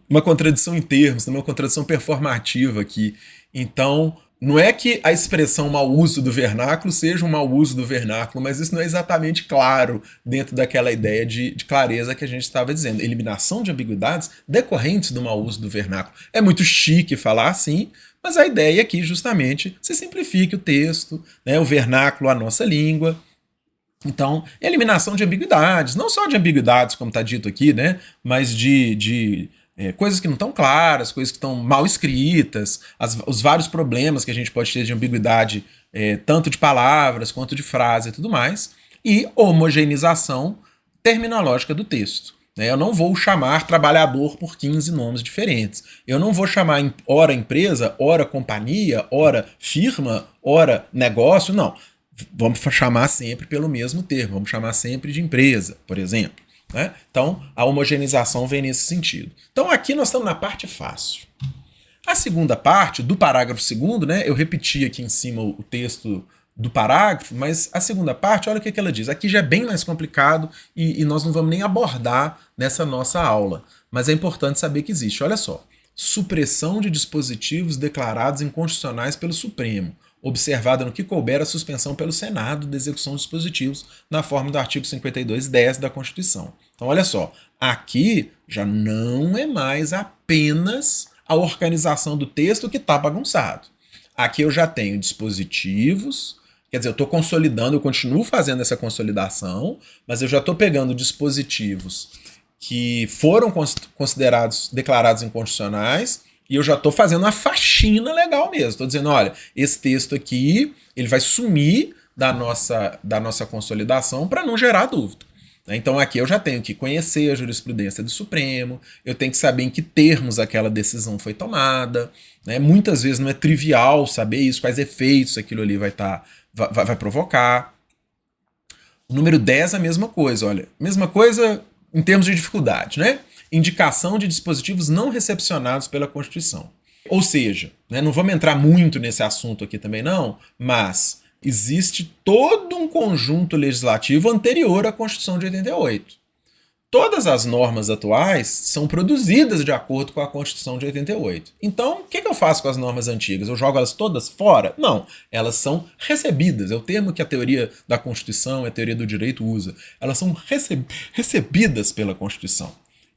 uma contradição em termos, uma contradição performativa aqui. Então, não é que a expressão mau uso do vernáculo seja um mau uso do vernáculo, mas isso não é exatamente claro dentro daquela ideia de clareza que a gente estava dizendo. Eliminação de ambiguidades decorrentes do mau uso do vernáculo. É muito chique falar assim, mas a ideia aqui justamente se simplifique o texto, né, o vernáculo, a nossa língua. Então, eliminação de ambiguidades, não só de ambiguidades, como está dito aqui, né, mas de coisas que não estão claras, coisas que estão mal escritas, os vários problemas que a gente pode ter de ambiguidade, tanto de palavras quanto de frase e tudo mais, e homogeneização terminológica do texto. Eu não vou chamar trabalhador por 15 nomes diferentes. Eu não vou chamar ora empresa, ora companhia, ora firma, ora negócio, não. Vamos chamar sempre pelo mesmo termo, vamos chamar sempre de empresa, por exemplo. Né? Então, a homogeneização vem nesse sentido. Então, aqui nós estamos na parte fácil. A segunda parte, do parágrafo segundo, né, eu repeti aqui em cima o texto do parágrafo, mas a segunda parte, olha o que ela diz. Aqui já é bem mais complicado e nós não vamos nem abordar nessa nossa aula, mas é importante saber que existe. Olha só, supressão de dispositivos declarados inconstitucionais pelo Supremo, observada no que couber a suspensão pelo Senado da execução de dispositivos na forma do artigo 5210 da Constituição. Então, olha só, aqui já não é mais apenas a organização do texto que está bagunçado. Aqui eu já tenho dispositivos, quer dizer, eu estou consolidando, eu continuo fazendo essa consolidação, mas eu já estou pegando dispositivos que foram considerados, declarados inconstitucionais, e eu já estou fazendo uma faxina legal mesmo. Estou dizendo, olha, esse texto aqui, ele vai sumir da nossa consolidação para não gerar dúvida. Então aqui eu já tenho que conhecer a jurisprudência do Supremo, eu tenho que saber em que termos aquela decisão foi tomada. Né? Muitas vezes não é trivial saber isso, quais efeitos aquilo ali vai provocar. O número 10 é a mesma coisa, olha. Mesma coisa em termos de dificuldade, né? Indicação de dispositivos não recepcionados pela Constituição. Ou seja, né, não vamos entrar muito nesse assunto aqui também não, mas existe todo um conjunto legislativo anterior à Constituição de 88. Todas as normas atuais são produzidas de acordo com a Constituição de 88. Então, o que eu faço com as normas antigas? Eu jogo elas todas fora? Não, elas são recebidas. É o termo que a teoria da Constituição, a teoria do direito usa. Elas são recebidas pela Constituição.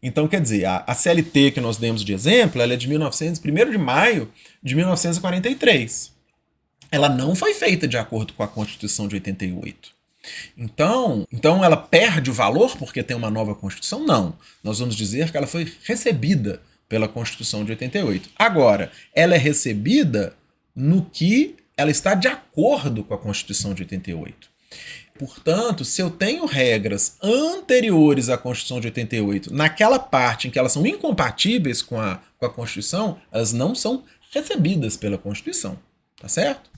Então, quer dizer, a CLT que nós demos de exemplo, ela é de 1 de maio de 1943. Ela não foi feita de acordo com a Constituição de 88. Então ela perde o valor porque tem uma nova Constituição? Não. Nós vamos dizer que ela foi recebida pela Constituição de 88. Agora, ela é recebida no que ela está de acordo com a Constituição de 88. Portanto, se eu tenho regras anteriores à Constituição de 88, naquela parte em que elas são incompatíveis com a Constituição, elas não são recebidas pela Constituição. Tá certo?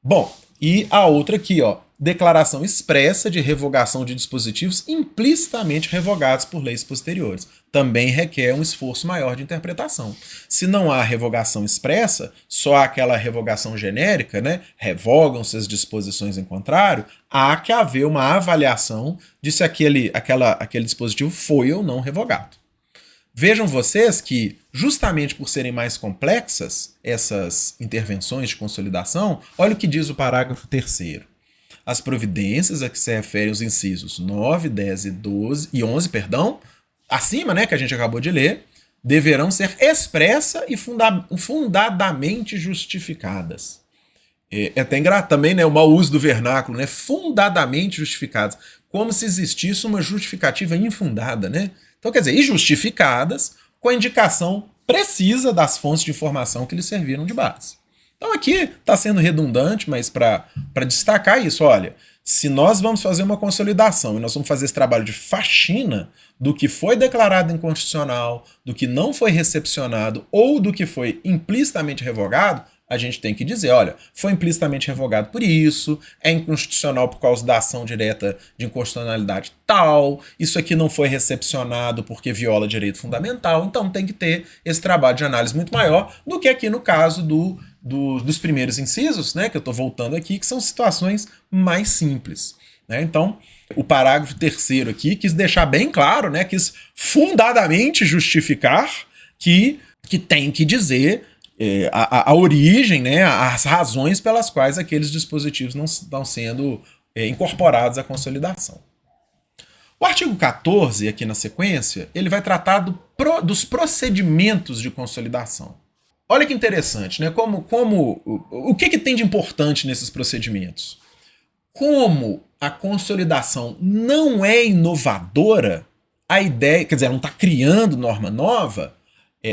Bom, e a outra aqui, ó, declaração expressa de revogação de dispositivos implicitamente revogados por leis posteriores. Também requer um esforço maior de interpretação. Se não há revogação expressa, só há aquela revogação genérica, né? Revogam-se as disposições em contrário, há que haver uma avaliação de se aquele dispositivo foi ou não revogado. Vejam vocês que, justamente por serem mais complexas, essas intervenções de consolidação, olha o que diz o parágrafo 3º. As providências a que se referem os incisos 9, 10 e 11, acima, né, que a gente acabou de ler, deverão ser expressa e fundadamente justificadas. É até ingrato também, né, o mau uso do vernáculo, né, fundadamente justificadas, como se existisse uma justificativa infundada, né? Então, quer dizer, e justificadas com a indicação precisa das fontes de informação que lhes serviram de base. Então aqui está sendo redundante, mas para destacar isso, olha, se nós vamos fazer uma consolidação e nós vamos fazer esse trabalho de faxina do que foi declarado inconstitucional, do que não foi recepcionado ou do que foi implicitamente revogado, a gente tem que dizer, olha, foi implicitamente revogado por isso, é inconstitucional por causa da ação direta de inconstitucionalidade tal, isso aqui não foi recepcionado porque viola direito fundamental, então tem que ter esse trabalho de análise muito maior do que aqui no caso dos primeiros incisos, né, que eu estou voltando aqui, que são situações mais simples. Né? Então, o parágrafo 3º aqui quis deixar bem claro, né, quis fundadamente justificar que tem que dizer a origem, né, as razões pelas quais aqueles dispositivos não estão sendo incorporados à consolidação. O artigo 14, aqui na sequência, ele vai tratar dos procedimentos de consolidação. Olha que interessante, né? O que tem de importante nesses procedimentos? Como a consolidação não é inovadora, a ideia, quer dizer, ela não está criando norma nova,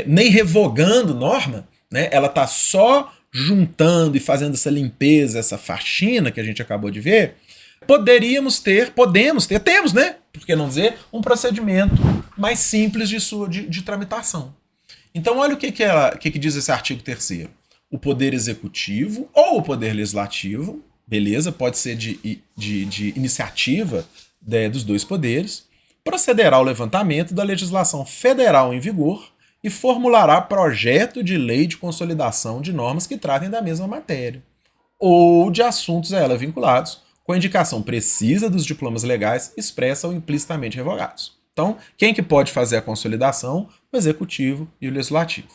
nem revogando norma, né? Ela está só juntando e fazendo essa limpeza, essa faxina que a gente acabou de ver. Temos, né? Por que não dizer, um procedimento mais simples de tramitação. Então, olha o que diz esse artigo 3º. O poder executivo ou o poder legislativo, beleza, pode ser de iniciativa dos dois poderes, procederá ao levantamento da legislação federal em vigor e formulará projeto de lei de consolidação de normas que tratem da mesma matéria, ou de assuntos a ela vinculados, com a indicação precisa dos diplomas legais expressa ou implicitamente revogados. Então, quem que pode fazer a consolidação? O Executivo e o Legislativo.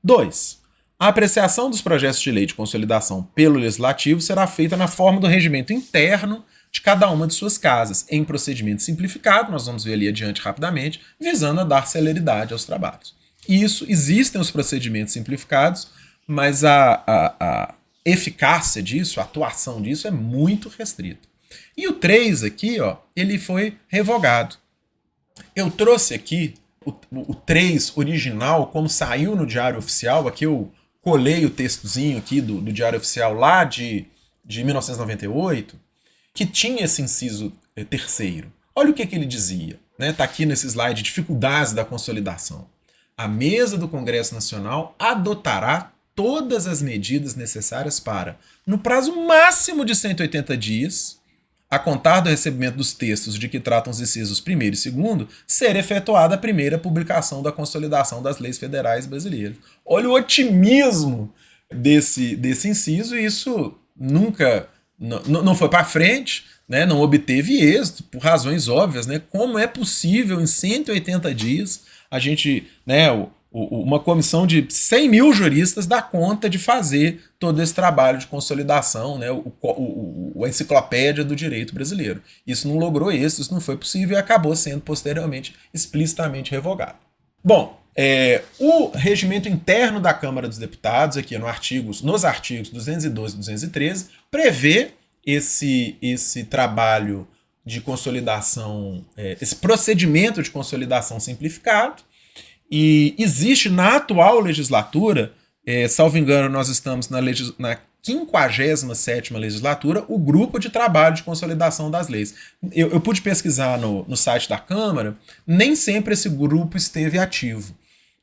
2. A apreciação dos projetos de lei de consolidação pelo Legislativo será feita na forma do regimento interno de cada uma de suas casas, em procedimento simplificado, nós vamos ver ali adiante rapidamente, visando a dar celeridade aos trabalhos. Existem os procedimentos simplificados, mas a eficácia disso, a atuação disso é muito restrita. E o 3 aqui, ó, ele foi revogado. Eu trouxe aqui o 3 original, como saiu no Diário Oficial. Aqui eu colei o textozinho aqui do Diário Oficial lá de 1998, que tinha esse inciso 3º. Olha o que ele dizia, né? Tá aqui nesse slide, dificuldades da consolidação. A mesa do Congresso Nacional adotará todas as medidas necessárias para, no prazo máximo de 180 dias, a contar do recebimento dos textos de que tratam os incisos 1º e 2º, ser efetuada a primeira publicação da consolidação das leis federais brasileiras. Olha o otimismo desse inciso, e isso nunca não foi para frente, né, não obteve êxito, por razões óbvias, né? Como é possível em 180 dias a gente, né, uma comissão de 100 mil juristas dá conta de fazer todo esse trabalho de consolidação, né, a enciclopédia do direito brasileiro. Isso não logrou êxito, isso não foi possível e acabou sendo posteriormente explicitamente revogado. Bom, o regimento interno da Câmara dos Deputados, aqui nos artigos 212 e 213, prevê esse trabalho de consolidação, esse procedimento de consolidação simplificado. E existe na atual legislatura, salvo engano, nós estamos na 57ª legislatura, o grupo de trabalho de consolidação das leis. Eu pude pesquisar no site da Câmara, nem sempre esse grupo esteve ativo.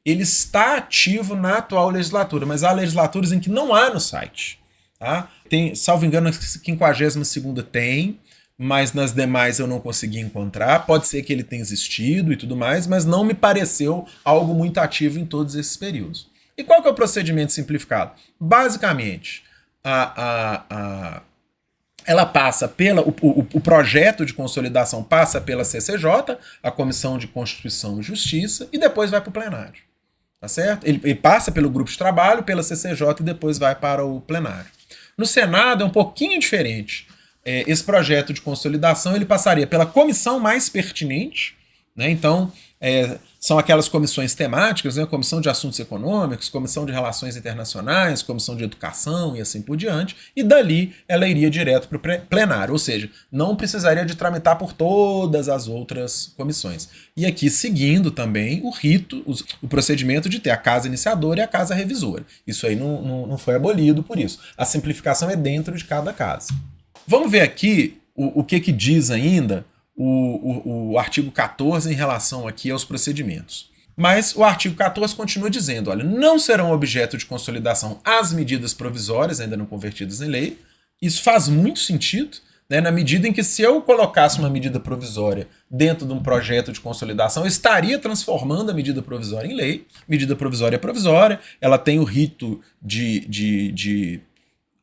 Ele está ativo na atual legislatura, mas há legislaturas em que não há no site. Tá? Salvo engano, na 52ª tem, mas nas demais eu não consegui encontrar. Pode ser que ele tenha existido e tudo mais, mas não me pareceu algo muito ativo em todos esses períodos. E qual que é o procedimento simplificado? Basicamente, ela passa o projeto de consolidação passa pela CCJ, a Comissão de Constituição e Justiça, e depois vai para o plenário. Tá certo? Ele passa pelo grupo de trabalho, pela CCJ e depois vai para o plenário. No Senado é um pouquinho diferente. Esse projeto de consolidação ele passaria pela comissão mais pertinente, né? Então, são aquelas comissões temáticas, né? Comissão de Assuntos Econômicos, Comissão de Relações Internacionais, Comissão de Educação e assim por diante, e dali ela iria direto para o plenário, ou seja, não precisaria de tramitar por todas as outras comissões. E aqui seguindo também o rito, o procedimento de ter a casa iniciadora e a casa revisora. Isso aí não foi abolido por isso. A simplificação é dentro de cada casa. Vamos ver aqui o que diz ainda o artigo 14 em relação aqui aos procedimentos. Mas o artigo 14 continua dizendo, olha, não serão objeto de consolidação as medidas provisórias ainda não convertidas em lei. Isso faz muito sentido, né, na medida em que se eu colocasse uma medida provisória dentro de um projeto de consolidação, eu estaria transformando a medida provisória em lei. Medida provisória é provisória, ela tem o rito de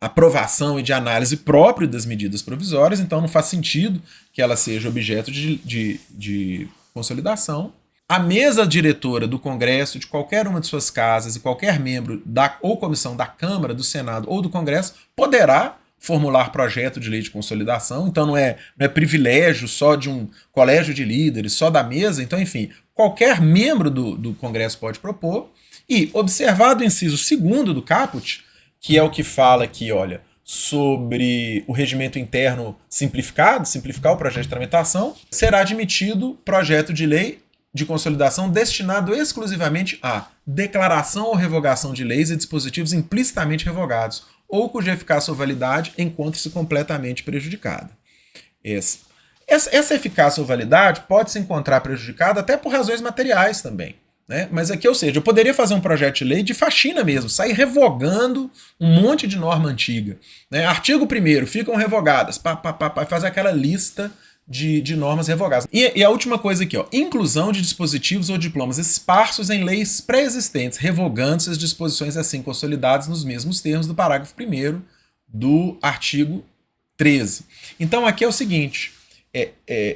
aprovação e de análise próprio das medidas provisórias, então não faz sentido que ela seja objeto de consolidação. A mesa diretora do Congresso, de qualquer uma de suas casas, e qualquer membro ou comissão da Câmara, do Senado ou do Congresso poderá formular projeto de lei de consolidação, então não é privilégio só de um colégio de líderes, só da mesa, então enfim, qualquer membro do Congresso pode propor. E, observado o inciso 2º do caput, que é o que fala aqui, olha, sobre o regimento interno simplificado, simplificar o projeto de tramitação, será admitido projeto de lei de consolidação destinado exclusivamente à declaração ou revogação de leis e dispositivos implicitamente revogados, ou cuja eficácia ou validade encontre-se completamente prejudicada. Essa eficácia ou validade pode se encontrar prejudicada até por razões materiais também. Né? Mas aqui, ou seja, eu poderia fazer um projeto de lei de faxina mesmo, sair revogando um monte de norma antiga. Né? Artigo 1º, ficam revogadas, fazer aquela lista de normas revogadas. E a última coisa aqui, ó, inclusão de dispositivos ou diplomas esparsos em leis pré-existentes, revogando-se as disposições assim consolidadas nos mesmos termos do parágrafo 1º do artigo 13. Então aqui é o seguinte,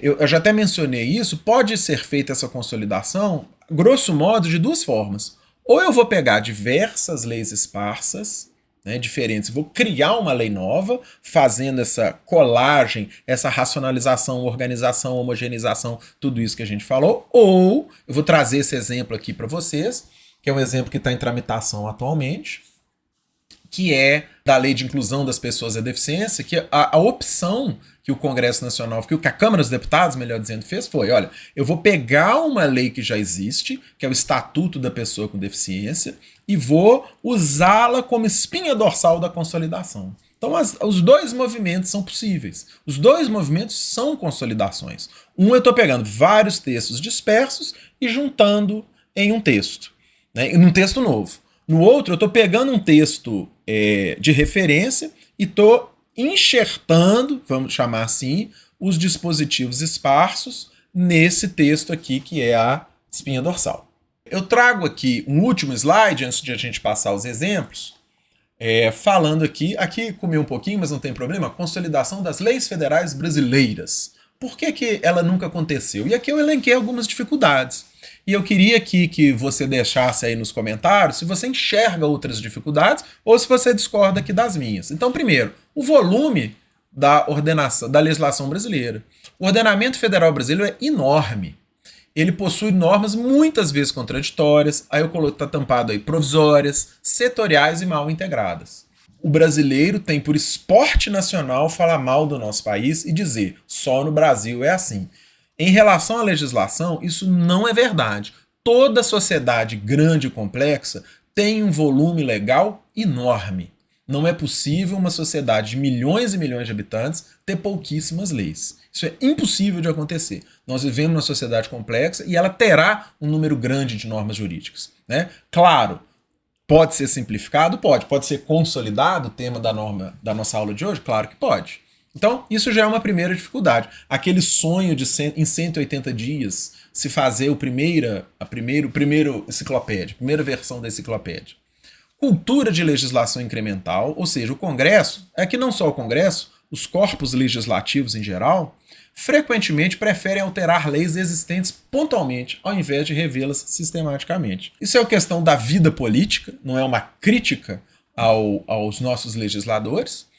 eu já até mencionei isso, pode ser feita essa consolidação, grosso modo, de duas formas. Ou eu vou pegar diversas leis esparsas, né, diferentes, vou criar uma lei nova, fazendo essa colagem, essa racionalização, organização, homogeneização, tudo isso que a gente falou, ou eu vou trazer esse exemplo aqui para vocês, que é um exemplo que está em tramitação atualmente, que é da Lei de Inclusão das Pessoas à Deficiência, que a opção que o Congresso Nacional, que a Câmara dos Deputados, melhor dizendo, fez foi, olha, eu vou pegar uma lei que já existe, que é o Estatuto da Pessoa com Deficiência, e vou usá-la como espinha dorsal da consolidação. Então, os dois movimentos são possíveis. Os dois movimentos são consolidações. Eu estou pegando vários textos dispersos e juntando em um texto, né, em um texto novo. No outro, eu estou pegando um texto de referência e estou enxertando, vamos chamar assim, os dispositivos esparsos nesse texto aqui, que é a espinha dorsal. Eu trago aqui um último slide, antes de a gente passar os exemplos, falando aqui comi um pouquinho, mas não tem problema, consolidação das leis federais brasileiras. Por que ela nunca aconteceu? E aqui eu elenquei algumas dificuldades. E eu queria aqui que você deixasse aí nos comentários se você enxerga outras dificuldades ou se você discorda aqui das minhas. Então, primeiro, o volume da legislação brasileira. O ordenamento federal brasileiro é enorme. Ele possui normas muitas vezes contraditórias, aí eu coloco, tá tampado aí, provisórias, setoriais e mal integradas. O brasileiro tem por esporte nacional falar mal do nosso país e dizer só no Brasil é assim. Em relação à legislação, isso não é verdade. Toda sociedade grande e complexa tem um volume legal enorme. Não é possível uma sociedade de milhões e milhões de habitantes ter pouquíssimas leis. Isso é impossível de acontecer. Nós vivemos numa sociedade complexa e ela terá um número grande de normas jurídicas. Né? Claro, pode ser simplificado? Pode ser consolidado o tema da nossa aula de hoje? Claro que pode. Então, isso já é uma primeira dificuldade. Aquele sonho de em 180 dias se fazer a primeira enciclopédia, a primeira versão da enciclopédia. Cultura de legislação incremental, ou seja, o Congresso, que não só o Congresso, os corpos legislativos em geral, frequentemente preferem alterar leis existentes pontualmente, ao invés de revê-las sistematicamente. Isso é uma questão da vida política, não é uma crítica aos nossos legisladores.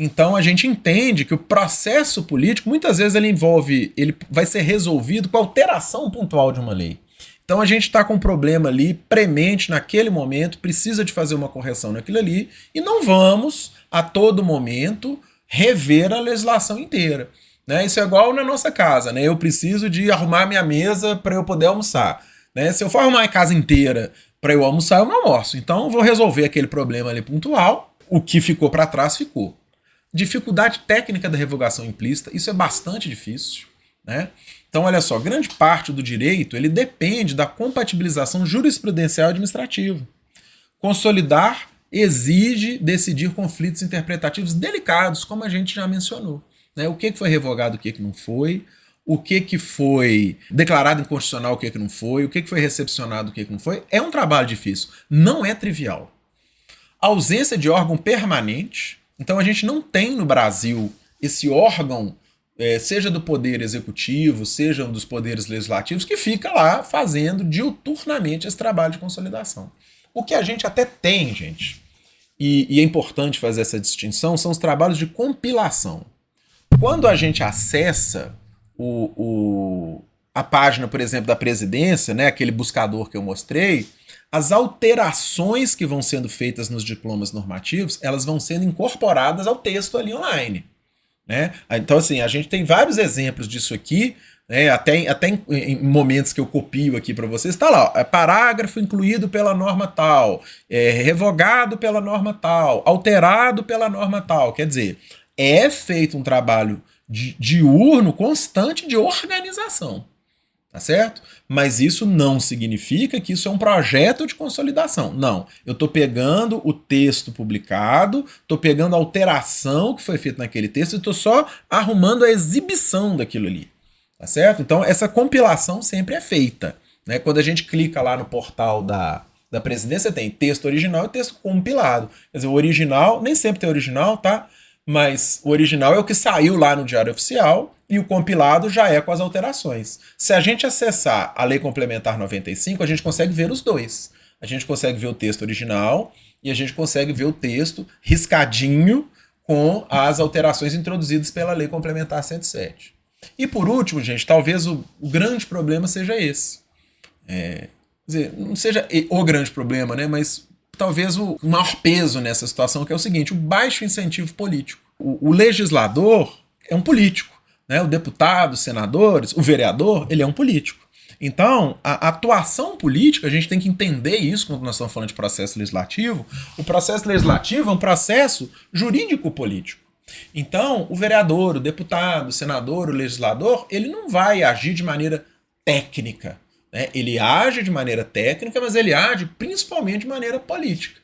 Então a gente entende que o processo político, muitas vezes ele vai ser resolvido com alteração pontual de uma lei. Então a gente está com um problema ali premente naquele momento, precisa de fazer uma correção naquilo ali, e não vamos, a todo momento, rever a legislação inteira. Né? Isso é igual na nossa casa, né? Eu preciso de arrumar minha mesa para eu poder almoçar. Né? Se eu for arrumar a casa inteira para eu almoçar, eu não almoço. Então eu vou resolver aquele problema ali pontual, o que ficou para trás ficou. Dificuldade técnica da revogação implícita, isso é bastante difícil. Né? Então, olha só, grande parte do direito ele depende da compatibilização jurisprudencial e administrativa. Consolidar exige decidir conflitos interpretativos delicados, como a gente já mencionou. Né? O que foi revogado, o que não foi, o que foi declarado inconstitucional, o que não foi, o que foi recepcionado, o que não foi. É um trabalho difícil, não é trivial. A ausência de órgão permanente. Então a gente não tem no Brasil esse órgão, seja do poder executivo, seja dos poderes legislativos, que fica lá fazendo diuturnamente esse trabalho de consolidação. O que a gente até tem, gente, e é importante fazer essa distinção, são os trabalhos de compilação. Quando a gente acessa a página, por exemplo, da presidência, né, aquele buscador que eu mostrei, as alterações que vão sendo feitas nos diplomas normativos, elas vão sendo incorporadas ao texto ali online, né? Então, assim, a gente tem vários exemplos disso aqui, né? Até em momentos que eu copio aqui para vocês, está lá, ó, parágrafo incluído pela norma tal, revogado pela norma tal, alterado pela norma tal. Quer dizer, é feito um trabalho diurno, constante de organização. Tá certo? Mas isso não significa que isso é um projeto de consolidação. Não. Eu estou pegando o texto publicado, estou pegando a alteração que foi feita naquele texto e estou só arrumando a exibição daquilo ali. Tá certo? Então, essa compilação sempre é feita. Né? Quando a gente clica lá no portal da presidência, tem texto original e texto compilado. Quer dizer, o original, nem sempre tem original, tá? Mas o original é o que saiu lá no Diário Oficial e o compilado já é com as alterações. Se a gente acessar a Lei Complementar 95, a gente consegue ver os dois. A gente consegue ver o texto original e a gente consegue ver o texto riscadinho com as alterações introduzidas pela Lei Complementar 107. E por último, gente, talvez o grande problema seja esse. Quer dizer, não seja o grande problema, né? Mas talvez o maior peso nessa situação, que é o seguinte: o baixo incentivo político. O legislador é um político, né? O deputado, os senadores, o vereador, ele é um político. Então, a atuação política, a gente tem que entender isso quando nós estamos falando de processo legislativo. O processo legislativo é um processo jurídico-político. Então, o vereador, o deputado, o senador, o legislador, ele não vai agir de maneira técnica. Né? Ele age de maneira técnica, mas ele age principalmente de maneira política.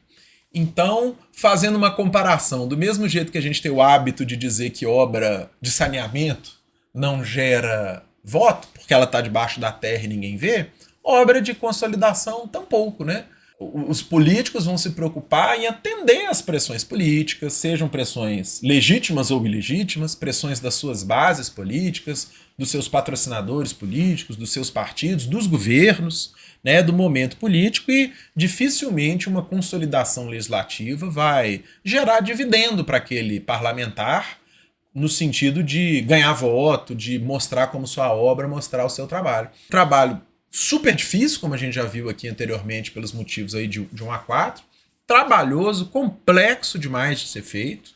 Então, fazendo uma comparação, do mesmo jeito que a gente tem o hábito de dizer que obra de saneamento não gera voto, porque ela está debaixo da terra e ninguém vê, obra de consolidação tampouco, né? Os políticos vão se preocupar em atender às pressões políticas, sejam pressões legítimas ou ilegítimas, pressões das suas bases políticas, dos seus patrocinadores políticos, dos seus partidos, dos governos, né, do momento político, e dificilmente uma consolidação legislativa vai gerar dividendo para aquele parlamentar no sentido de ganhar voto, de mostrar como sua obra, mostrar o seu trabalho. Trabalho super difícil, como a gente já viu aqui anteriormente, pelos motivos aí de 1 a 4, trabalhoso, complexo demais de ser feito,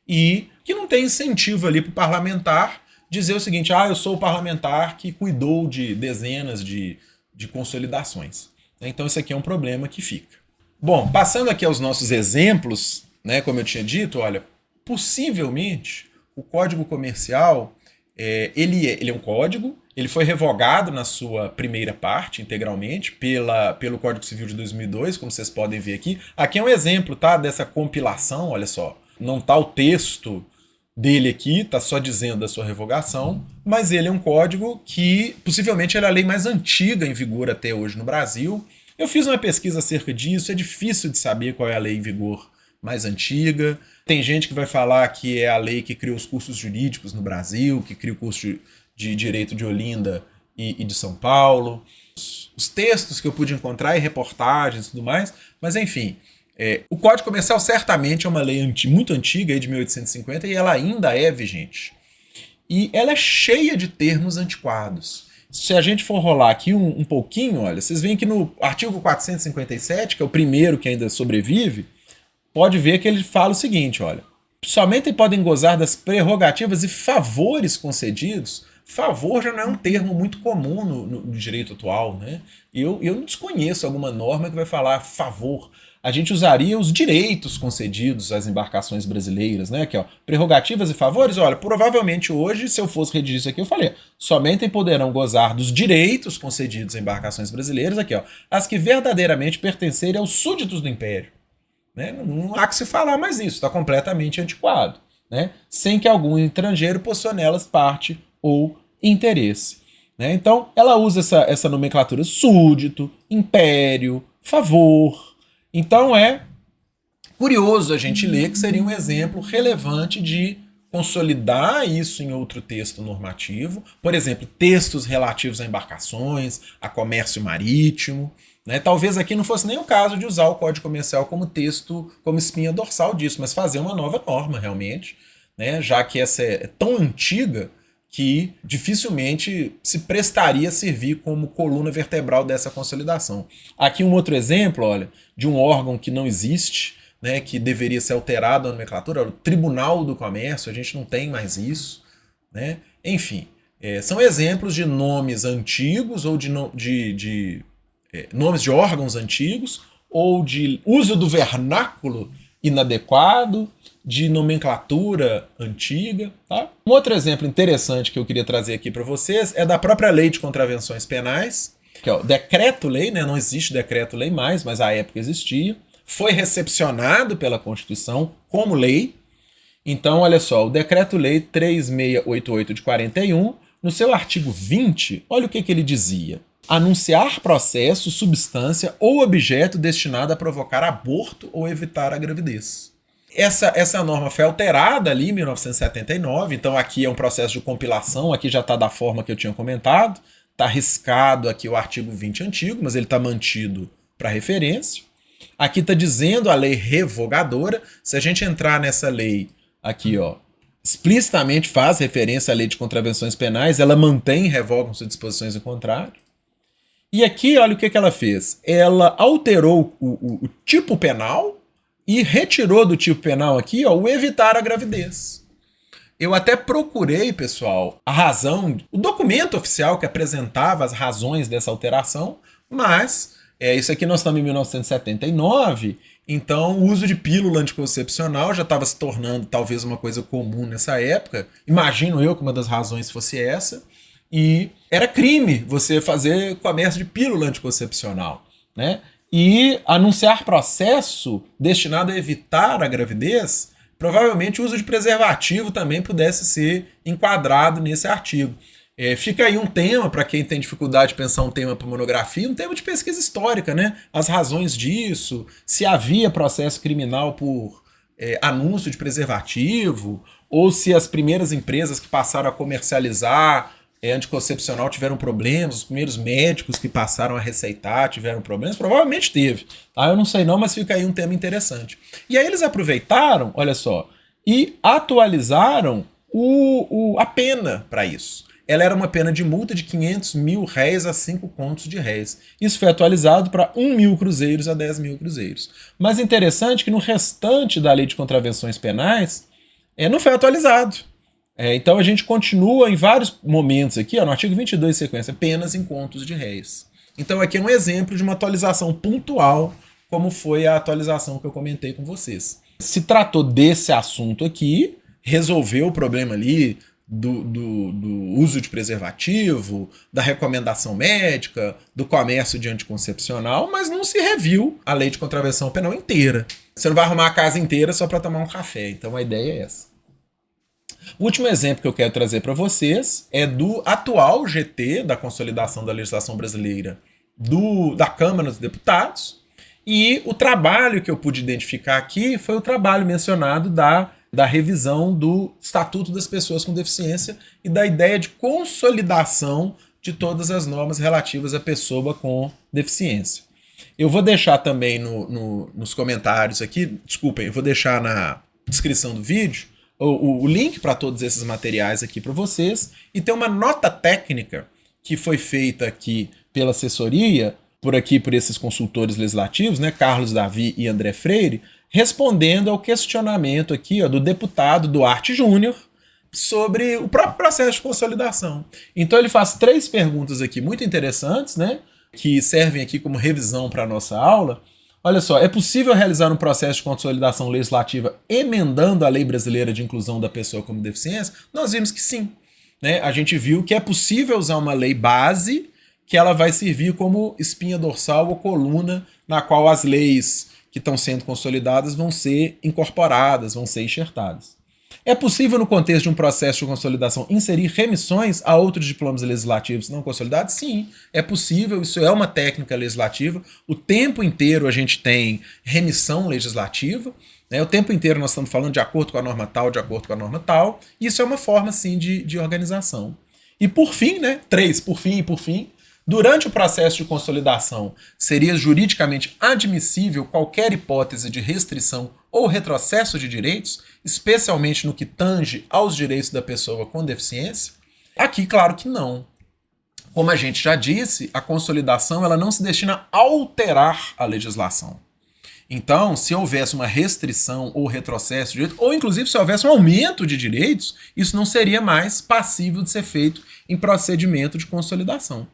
e que não tem incentivo ali para o parlamentar dizer o seguinte: eu sou o parlamentar que cuidou de dezenas de consolidações. Então isso aqui é um problema que fica. Bom, passando aqui aos nossos exemplos, né, como eu tinha dito, olha, possivelmente o Código Comercial, ele é um código, ele foi revogado na sua primeira parte integralmente pelo Código Civil de 2002, como vocês podem ver aqui. Aqui é um exemplo, tá, dessa compilação, olha só. Não está o texto dele aqui, está só dizendo da sua revogação, mas ele é um código que possivelmente é a lei mais antiga em vigor até hoje no Brasil. Eu fiz uma pesquisa acerca disso, é difícil de saber qual é a lei em vigor mais antiga. Tem gente que vai falar que é a lei que criou os cursos jurídicos no Brasil, que cria o curso de Direito de Olinda e de São Paulo. Os textos que eu pude encontrar e reportagens e tudo mais, mas enfim, o Código Comercial certamente é uma lei muito antiga, de 1850, e ela ainda é vigente. E ela é cheia de termos antiquados. Se a gente for rolar aqui um pouquinho, olha, vocês veem que no artigo 457, que é o primeiro que ainda sobrevive, pode ver que ele fala o seguinte, olha: somente podem gozar das prerrogativas e favores concedidos. Favor já não é um termo muito comum no direito atual, né? Eu não desconheço alguma norma que vai falar favor. A gente usaria os direitos concedidos às embarcações brasileiras, né? Aqui, ó, prerrogativas e favores. Olha, provavelmente hoje, se eu fosse redigir isso aqui, eu falei: somente poderão gozar dos direitos concedidos a embarcações brasileiras, aqui, ó, as que verdadeiramente pertencerem aos súditos do Império. Né? Não há que se falar mais isso, está completamente antiquado. Né? Sem que algum estrangeiro possua nelas parte ou interesse. Né? Então, ela usa essa nomenclatura: súdito, império, favor. Então, é curioso a gente ler que seria um exemplo relevante de consolidar isso em outro texto normativo. Por exemplo, textos relativos a embarcações, a comércio marítimo. Né? Talvez aqui não fosse nem o caso de usar o Código Comercial como texto, como espinha dorsal disso, mas fazer uma nova norma realmente, né? Já que essa é tão antiga que dificilmente se prestaria a servir como coluna vertebral dessa consolidação. Aqui um outro exemplo, olha, de um órgão que não existe, né, que deveria ser alterado a nomenclatura, o Tribunal do Comércio, a gente não tem mais isso, né? Enfim, são exemplos de nomes antigos ou de nomes de órgãos antigos ou de uso do vernáculo inadequado, de nomenclatura antiga. Tá? Um outro exemplo interessante que eu queria trazer aqui para vocês é da própria Lei de Contravenções Penais, que é o decreto-lei, né? Não existe decreto-lei mais, mas à época existia. Foi recepcionado pela Constituição como lei. Então, olha só, o Decreto-Lei 3688 de 41, no seu artigo 20, olha o que ele dizia. Anunciar processo, substância ou objeto destinado a provocar aborto ou evitar a gravidez. Essa norma foi alterada ali em 1979, então aqui é um processo de compilação, aqui já está da forma que eu tinha comentado, está riscado aqui o artigo 20 antigo, mas ele está mantido para referência. Aqui está dizendo a lei revogadora, se a gente entrar nessa lei aqui, ó, explicitamente faz referência à lei de contravenções penais, ela mantém e revoga suas disposições em contrário. E aqui, olha o que ela fez. Ela alterou o tipo penal e retirou do tipo penal aqui, ó, o evitar a gravidez. Eu até procurei, pessoal, a razão, o documento oficial que apresentava as razões dessa alteração, mas isso aqui nós estamos em 1979, então o uso de pílula anticoncepcional já estava se tornando talvez uma coisa comum nessa época. Imagino eu que uma das razões fosse essa. E era crime você fazer comércio de pílula anticoncepcional, né? E anunciar processo destinado a evitar a gravidez, provavelmente o uso de preservativo também pudesse ser enquadrado nesse artigo. Fica aí um tema, para quem tem dificuldade de pensar um tema para monografia, um tema de pesquisa histórica, né? As razões disso, se havia processo criminal por anúncio de preservativo, ou se as primeiras empresas que passaram a comercializar anticoncepcional tiveram problemas, os primeiros médicos que passaram a receitar tiveram problemas, provavelmente teve, tá? Eu não sei não, mas fica aí um tema interessante. E aí eles aproveitaram, olha só, e atualizaram a pena para isso. Ela era uma pena de multa de 500 mil réis a 5 contos de réis. Isso foi atualizado para 1 mil cruzeiros a 10 mil cruzeiros. Mas interessante que no restante da lei de contravenções penais não foi atualizado. Então a gente continua em vários momentos aqui, ó, no artigo 22 sequência, penas em contos de réis. Então aqui é um exemplo de uma atualização pontual, como foi a atualização que eu comentei com vocês. Se tratou desse assunto aqui, resolveu o problema ali do uso de preservativo, da recomendação médica, do comércio de anticoncepcional, mas não se reviu a lei de contravenção penal inteira. Você não vai arrumar a casa inteira só para tomar um café, então a ideia é essa. O último exemplo que eu quero trazer para vocês é do atual GT, da Consolidação da Legislação Brasileira, da Câmara dos Deputados, e o trabalho que eu pude identificar aqui foi o trabalho mencionado da revisão do Estatuto das Pessoas com Deficiência e da ideia de consolidação de todas as normas relativas à pessoa com deficiência. Eu vou deixar também nos comentários aqui, desculpem, eu vou deixar na descrição do vídeo o link para todos esses materiais aqui para vocês, e tem uma nota técnica que foi feita aqui pela assessoria, por esses consultores legislativos, né, Carlos Davi e André Freire, respondendo ao questionamento aqui, ó, do deputado Duarte Júnior sobre o próprio processo de consolidação. Então ele faz 3 perguntas aqui muito interessantes, né, que servem aqui como revisão para a nossa aula. Olha só, é possível realizar um processo de consolidação legislativa emendando a Lei Brasileira de Inclusão da Pessoa com Deficiência? Nós vimos que sim, né? A gente viu que é possível usar uma lei base que ela vai servir como espinha dorsal ou coluna na qual as leis que estão sendo consolidadas vão ser incorporadas, vão ser enxertadas. É possível, no contexto de um processo de consolidação, inserir remissões a outros diplomas legislativos não consolidados? Sim, é possível, isso é uma técnica legislativa. O tempo inteiro a gente tem remissão legislativa, né? O tempo inteiro nós estamos falando de acordo com a norma tal, de acordo com a norma tal. Isso é uma forma, sim, de organização. E por fim, né? 3, por fim, durante o processo de consolidação, seria juridicamente admissível qualquer hipótese de restrição ou retrocesso de direitos, especialmente no que tange aos direitos da pessoa com deficiência? Aqui, claro que não. Como a gente já disse, a consolidação ela não se destina a alterar a legislação. Então, se houvesse uma restrição ou retrocesso de direitos, ou inclusive se houvesse um aumento de direitos, isso não seria mais passível de ser feito em procedimento de consolidação.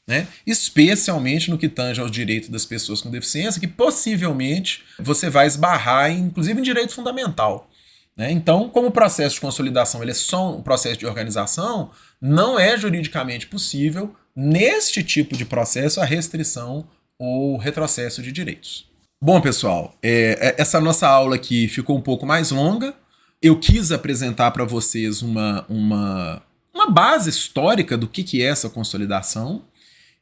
Né? Especialmente no que tange aos direitos das pessoas com deficiência, que possivelmente você vai esbarrar, inclusive em direito fundamental. Né? Então, como o processo de consolidação ele é só um processo de organização, não é juridicamente possível, neste tipo de processo, a restrição ou retrocesso de direitos. Bom, pessoal, essa nossa aula aqui ficou um pouco mais longa. Eu quis apresentar para vocês uma base histórica do que é essa consolidação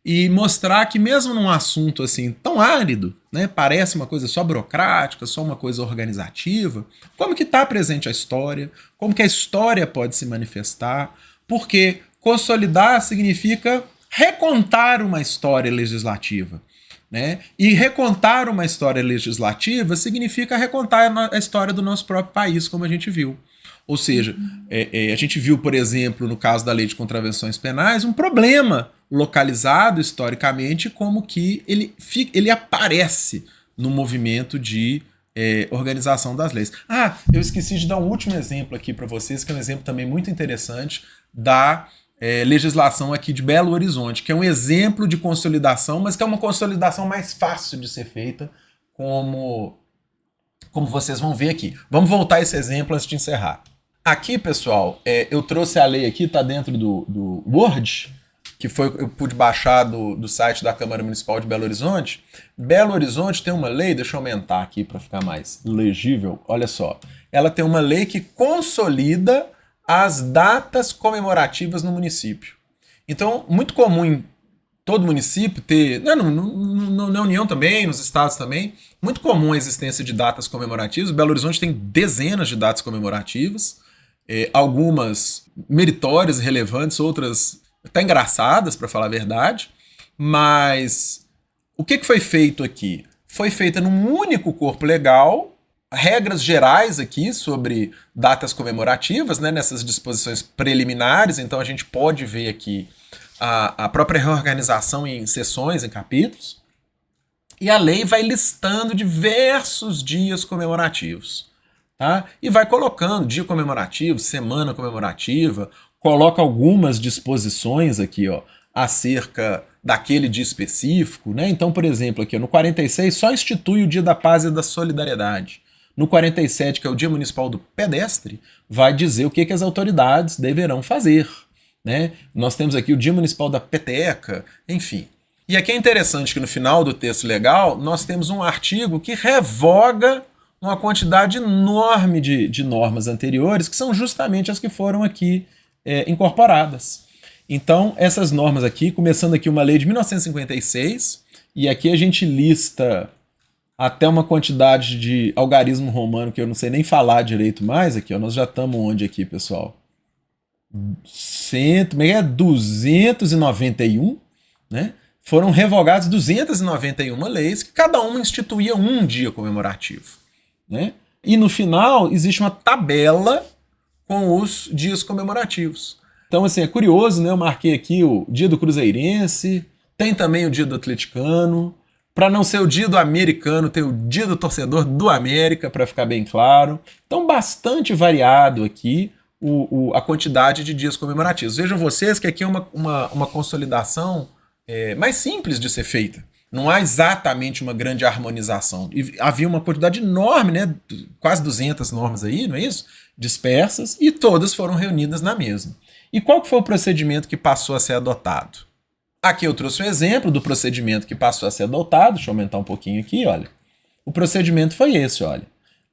e mostrar que mesmo num assunto assim tão árido, né, parece uma coisa só burocrática, só uma coisa organizativa, como que está presente a história, como que a história pode se manifestar, porque consolidar significa recontar uma história legislativa. Né? E recontar uma história legislativa significa recontar a história do nosso próprio país, como a gente viu. Ou seja, a gente viu, por exemplo, no caso da Lei de Contravenções Penais, um problema localizado historicamente, como que ele aparece no movimento de organização das leis. Ah, eu esqueci de dar um último exemplo aqui para vocês, que é um exemplo também muito interessante da legislação aqui de Belo Horizonte, que é um exemplo de consolidação, mas que é uma consolidação mais fácil de ser feita, como vocês vão ver aqui. Vamos voltar a esse exemplo antes de encerrar. Aqui, pessoal, eu trouxe a lei aqui, está dentro do Word, que eu pude baixar do site da Câmara Municipal de Belo Horizonte. Belo Horizonte tem uma lei, deixa eu aumentar aqui para ficar mais legível, olha só. Ela tem uma lei que consolida as datas comemorativas no município. Então, muito comum em todo município ter, na União também, nos estados também, muito comum a existência de datas comemorativas. Belo Horizonte tem dezenas de datas comemorativas, algumas meritórias e relevantes, outras até engraçadas, para falar a verdade, mas o que foi feito aqui? Foi feita num único corpo legal, regras gerais aqui sobre datas comemorativas, né, nessas disposições preliminares, então a gente pode ver aqui a própria reorganização em seções, em capítulos, e a lei vai listando diversos dias comemorativos, tá? E vai colocando dia comemorativo, semana comemorativa, coloca algumas disposições aqui, ó, acerca daquele dia específico, né? Então, por exemplo, aqui no 46 só institui o Dia da Paz e da Solidariedade. No 47, que é o Dia Municipal do Pedestre, vai dizer o que as autoridades deverão fazer. Né? Nós temos aqui o Dia Municipal da Peteca, enfim. E aqui é interessante que no final do texto legal nós temos um artigo que revoga uma quantidade enorme de normas anteriores, que são justamente as que foram aqui incorporadas. Então, essas normas aqui, começando aqui uma lei de 1956, e aqui a gente lista até uma quantidade de algarismo romano que eu não sei nem falar direito mais aqui, ó, nós já estamos onde aqui, pessoal? 291, né? Foram revogadas 291 leis, que cada uma instituía um dia comemorativo, né? E no final existe uma tabela com os dias comemorativos. Então, assim, é curioso, né? Eu marquei aqui o dia do cruzeirense, tem também o dia do atleticano. Para não ser o dia do americano, tem o dia do torcedor do América, para ficar bem claro. Então, bastante variado aqui a quantidade de dias comemorativos. Vejam vocês que aqui é uma consolidação mais simples de ser feita. Não há exatamente uma grande harmonização. E havia uma quantidade enorme, né? Quase 200 normas aí, não é isso? Dispersas, e todas foram reunidas na mesma. E qual que foi o procedimento que passou a ser adotado? Aqui eu trouxe um exemplo do procedimento que passou a ser adotado. Deixa eu aumentar um pouquinho aqui, olha. O procedimento foi esse, olha.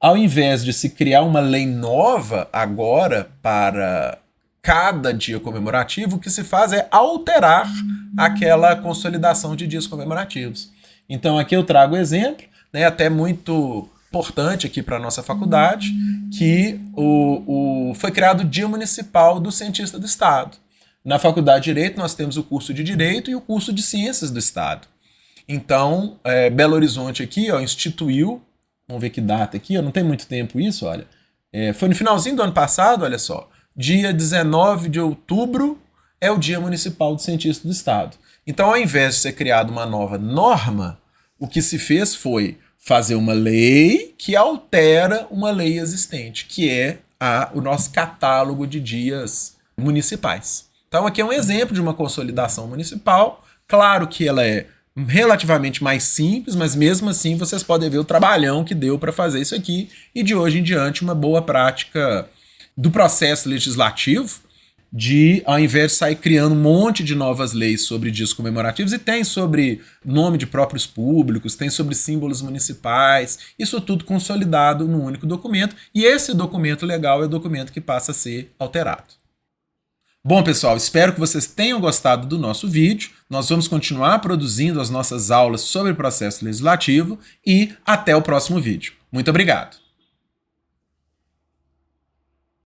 Ao invés de se criar uma lei nova agora para cada dia comemorativo, o que se faz é alterar aquela consolidação de dias comemorativos. Então aqui eu trago o exemplo, né, até muito importante aqui para a nossa faculdade, que foi criado o Dia Municipal do Cientista do Estado. Na Faculdade de Direito nós temos o curso de Direito e o curso de Ciências do Estado. Então, Belo Horizonte aqui, ó, instituiu, vamos ver que data aqui, ó, não tem muito tempo isso, olha. Foi no finalzinho do ano passado, olha só, dia 19 de outubro é o Dia Municipal do Cientista do Estado. Então, ao invés de ser criada uma nova norma, o que se fez foi fazer uma lei que altera uma lei existente, que é o nosso catálogo de dias municipais. Então, aqui é um exemplo de uma consolidação municipal. Claro que ela é relativamente mais simples, mas mesmo assim vocês podem ver o trabalhão que deu para fazer isso aqui, e de hoje em diante uma boa prática do processo legislativo, de, ao invés de sair criando um monte de novas leis sobre dias comemorativos, e tem sobre nome de próprios públicos, tem sobre símbolos municipais, isso tudo consolidado num único documento, e esse documento legal é o documento que passa a ser alterado. Bom, pessoal, espero que vocês tenham gostado do nosso vídeo. Nós vamos continuar produzindo as nossas aulas sobre o processo legislativo e até o próximo vídeo. Muito obrigado!